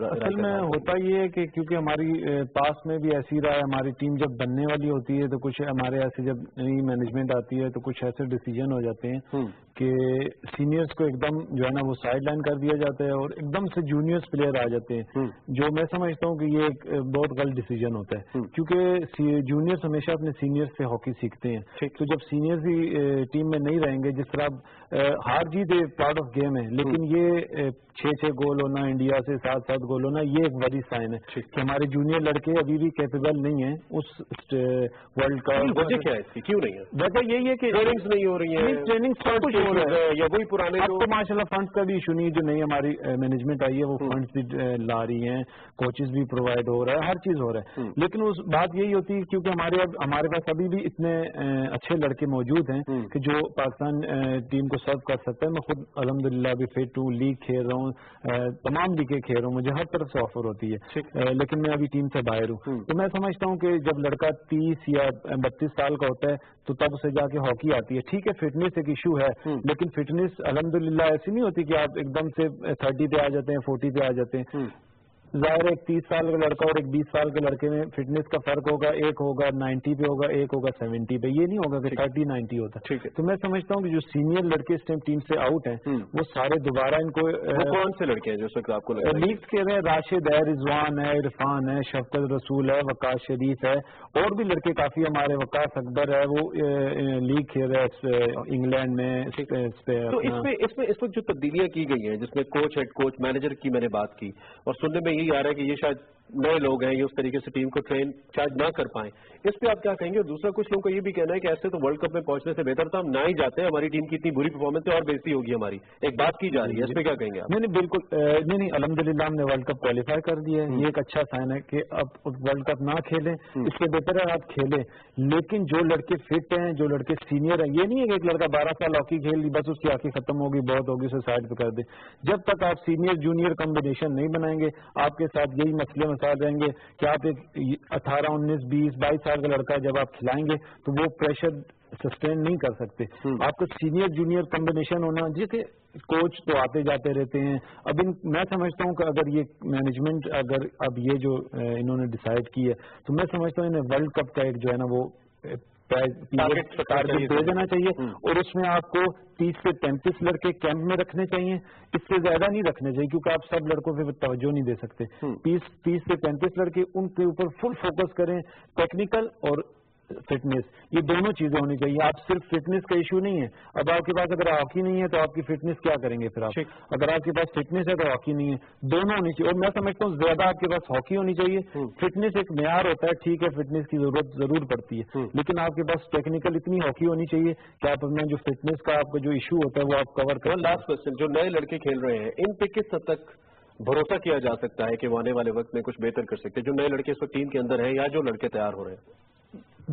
असल में होता ये है कि क्योंकि हमारी पास में भी ऐसी रहा है, हमारी टीम जब बनने वाली होती है तो कुछ हमारे ऐसे, जब नई मैनेजमेंट आती है तो कुछ ऐसे डिसीजन हो जाते हैं कि सीनियर्स को एकदम जो है ना वो साइड लाइन कर दिया जाता है और एकदम से जूनियर्स प्लेयर आ जाते हैं, जो मैं समझता हूँ कि ये एक बहुत गलत डिसीजन होता है। क्योंकि जूनियर्स हमेशा अपने सीनियर्स से हॉकी सीखते हैं, तो जब सीनियर्स ही टीम में नहीं रहेंगे, जिस तरह हार जीत एक पार्ट ऑफ गेम है, लेकिन ये 6-6 गोल होना, इंडिया से 7-7 गोल होना, ये एक बड़ी साइन है कि हमारे जूनियर लड़के अभी भी कैपेबल नहीं है उस वर्ल्ड का। वजह क्या है इसकी, क्यों नहीं है? वजह यही है कि ट्रेनिंग्स नहीं हो रही है, ट्रेनिंग सब कुछ हो रहा है, या वही पुराने अब तो माशाल्लाह फंड्स का भी इशू नहीं है। जो नई हमारी मैनेजमेंट आई है वो फंड्स भी ला रही है, कोचेस भी प्रोवाइड हो रहा है, हर चीज हो रहा है। लेकिन उस बात यही होती है क्योंकि हमारे पास अभी भी इतने अच्छे लड़के मौजूद हैं कि जो पाकिस्तान टीम को सर्व कर सकते हैं। मैं खुद अल्हम्दुलिल्लाह अभी फिट हूँ, लीग खेल रहा हूँ, तमाम लीगें खेल रहा हूँ, मुझे हर तरफ से ऑफर होती है, लेकिन मैं अभी टीम से बाहर हूँ। तो मैं समझता हूँ कि जब लड़का 30 या 32 साल का होता है तो तब से जाके हॉकी आती है। ठीक है, फिटनेस एक इशू है, लेकिन फिटनेस अल्हम्दुलिल्लाह ऐसी नहीं होती कि आप एकदम से 30 पे आ जाते हैं, 40 पे आ जाते हैं। जाहिर है एक 30 साल का लड़का और एक 20 साल के लड़के में फिटनेस का फर्क होगा, एक होगा 90 पे होगा, एक होगा 70 पे, ये नहीं होगा कि 30-90 होता। तो मैं समझता हूँ कि जो सीनियर लड़के इस टाइम टीम से आउट हैं वो सारे दोबारा इनको, वो कौन से लड़के हैं जो इस वक्त आपको लग रहा है? लीग के हैं, राशिद है, रिजवान है, इरफान है, शफकत रसूल है, वकास शरीफ है, और भी लड़के काफी हमारे, वकास अकबर है, वो लीग खेल रहे हैं इंग्लैंड में। तो इसमें इस वक्त जो तब्दीलियां की गई हैं, जिसमें कोच, हेड कोच, मैनेजर की मैंने बात की, और सुनने में यही आ रहा है कि ये शायद नए लोग हैं ये उस तरीके से टीम को ट्रेन चार्ज ना कर पाए, इस पे आप क्या कहेंगे? और दूसरा, कुछ लोगों को ये भी कहना है कि ऐसे तो वर्ल्ड कप में पहुंचने से बेहतर था हम ना ही जाते हैं, हमारी टीम की इतनी बुरी परफॉर्मेंस है और बेइज्जती होगी हमारी, एक बात की जा रही है, इस पे क्या कहेंगे आप? नहीं बिल्कुल नहीं, अल्हम्दुलिल्लाह हमने वर्ल्ड कप क्वालिफाई कर दिया है, ये एक अच्छा साइन है कि अब वर्ल्ड कप ना खेलें, इससे बेहतर है आप खेलें। लेकिन जो लड़के फिट हैं, जो लड़के सीनियर हैं, ये नहीं है कि एक लड़का 12 साल हॉकी खेल ली बस उसकी हॉकी खत्म होगी, बहुत होगी, उसे साइड पे कर दे। जब तक आप सीनियर जूनियर कॉम्बिनेशन नहीं बनाएंगे, आपके साथ यही मसले मसाइल रहेंगे कि आप एक 18, 19, 20, 22 साल का लड़का जब आप खिलाएंगे तो वो प्रेशर सस्टेन नहीं कर सकते। आपको सीनियर जूनियर कॉम्बिनेशन होना, जैसे कोच तो आते जाते रहते हैं। अब मैं समझता हूं कि अगर ये मैनेजमेंट अगर अब ये जो इन्होंने डिसाइड की है तो मैं समझता हूं इन्हें वर्ल्ड कप का एक जो है ना वो टारगेट दे देना चाहिए और उसमें आपको 30 से 35 लड़के कैंप में रखने चाहिए, इससे ज्यादा नहीं रखने चाहिए क्योंकि आप सब लड़कों पे तवज्जो नहीं दे सकते। 30 से 35 लड़के, उनके ऊपर फुल फोकस करें, टेक्निकल और फिटनेस, ये दोनों चीजें होनी चाहिए। आप सिर्फ फिटनेस का इशू नहीं है, अब आपके पास अगर हॉकी नहीं है तो आपकी फिटनेस क्या करेंगे फिर आप? अगर आपके पास फिटनेस है तो हॉकी नहीं है, दोनों होनी चाहिए। और मैं समझता हूँ ज्यादा आपके पास हॉकी होनी चाहिए। फिटनेस एक मेयार होता है, ठीक है, फिटनेस की जरूरत जरूर पड़ती है, लेकिन आपके पास टेक्निकल इतनी हॉकी होनी चाहिए कि आप अपना जो फिटनेस का आपका जो इशू होता है वो आप कवर करें। लास्ट क्वेश्चन, जो नए लड़के खेल रहे हैं इन पे किस हद तक भरोसा किया जा सकता है कि वो आने वाले वक्त में कुछ बेहतर कर सकते हैं? जो नए लड़के इस वक्त टीम के अंदर हैं या जो लड़के तैयार हो रहे हैं,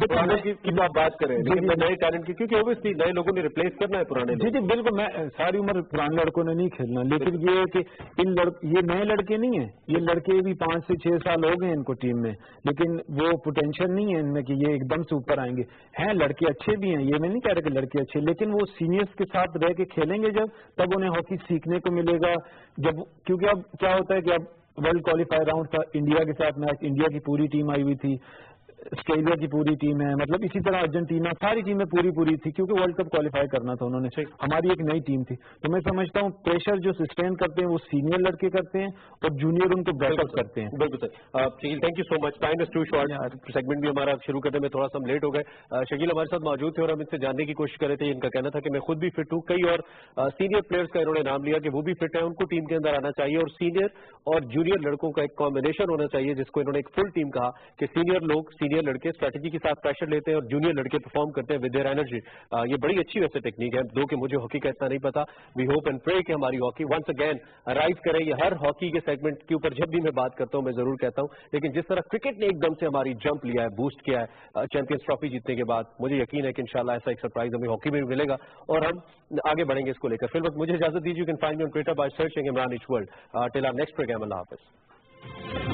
पुराने की तो आप बात करें, लेकिन नए टैलेंट की, क्योंकि ओबियसली नए लोगों ने रिप्लेस करना है पुराने। जी बिल्कुल, मैं सारी उम्र पुराने लड़कों ने नहीं खेलना, लेकिन ये है कि ये नए लड़के नहीं है, ये लड़के भी 5 से 6 साल हो गए इनको टीम में, लेकिन वो पोटेंशियल नहीं है इनमें कि ये एकदम से ऊपर आएंगे। हैं लड़के अच्छे भी हैं, ये मैं नहीं कह रहा कि लड़के अच्छे, लेकिन वो सीनियर्स के साथ रह के खेलेंगे जब, तब उन्हें हॉकी सीखने को मिलेगा। जब क्योंकि अब क्या होता है कि अब वर्ल्ड क्वालिफाई राउंड था, इंडिया के साथ मैच, इंडिया की पूरी टीम आई हुई थी, ऑस्ट्रेलिया की पूरी टीम है, मतलब इसी तरह अर्जेंटीना, सारी टीमें पूरी थी क्योंकि वर्ल्ड कप क्वालिफाई करना था उन्होंने। हमारी एक नई टीम थी, तो मैं समझता हूँ प्रेशर जो सस्टेन करते हैं वो सीनियर लड़के करते हैं और जूनियर उनको बैकअप करते हैं। बिल्कुल sir, Shakeel thank you so much. Time is too short, segment भी हमारा शुरू करने में थोड़ा सा हम लेट हो गए। शकील हमारे साथ मौजूद थे और हम इनसे जानने की कोशिश कर रहे थे। इनका कहना था कि मैं खुद भी फिट हूँ, कई और सीनियर प्लेयर्स का इन्होंने नाम लिया कि वो भी फिट है, उनको टीम के अंदर आना चाहिए और सीनियर और जूनियर लड़कों का एक कॉम्बिनेशन होना चाहिए, जिसको इन्होंने एक फुल टीम कहा कि सीनियर लड़के स्ट्रेटेजी के साथ प्रेशर लेते हैं और जूनियर लड़के परफॉर्म करते हैं विद देयर एनर्जी। ये बड़ी अच्छी वैसे टेक्निक है, दो कि मुझे हॉकी का इतना नहीं पता। वी होप एंड प्रे कि हमारी हॉकी वंस अगेन अराइव करे। ये हर हॉकी के सेगमेंट के ऊपर जब भी मैं बात करता हूं मैं जरूर कहता हूं, लेकिन जिस तरह क्रिकेट ने एकदम से हमारी जंप लिया है, बूस्ट किया है चैंपियंस ट्रॉफी जीतने के बाद, मुझे यकीन है कि इंशाल्लाह ऐसा एक सरप्राइज हमें हॉकी में भी मिलेगा और हम आगे बढ़ेंगे इसको लेकर। फिर वक्त मुझे इजाजत दीजिए, you can find me on Twitter by searching Imran each world. Till our next programme, अल्लाह हाफिज।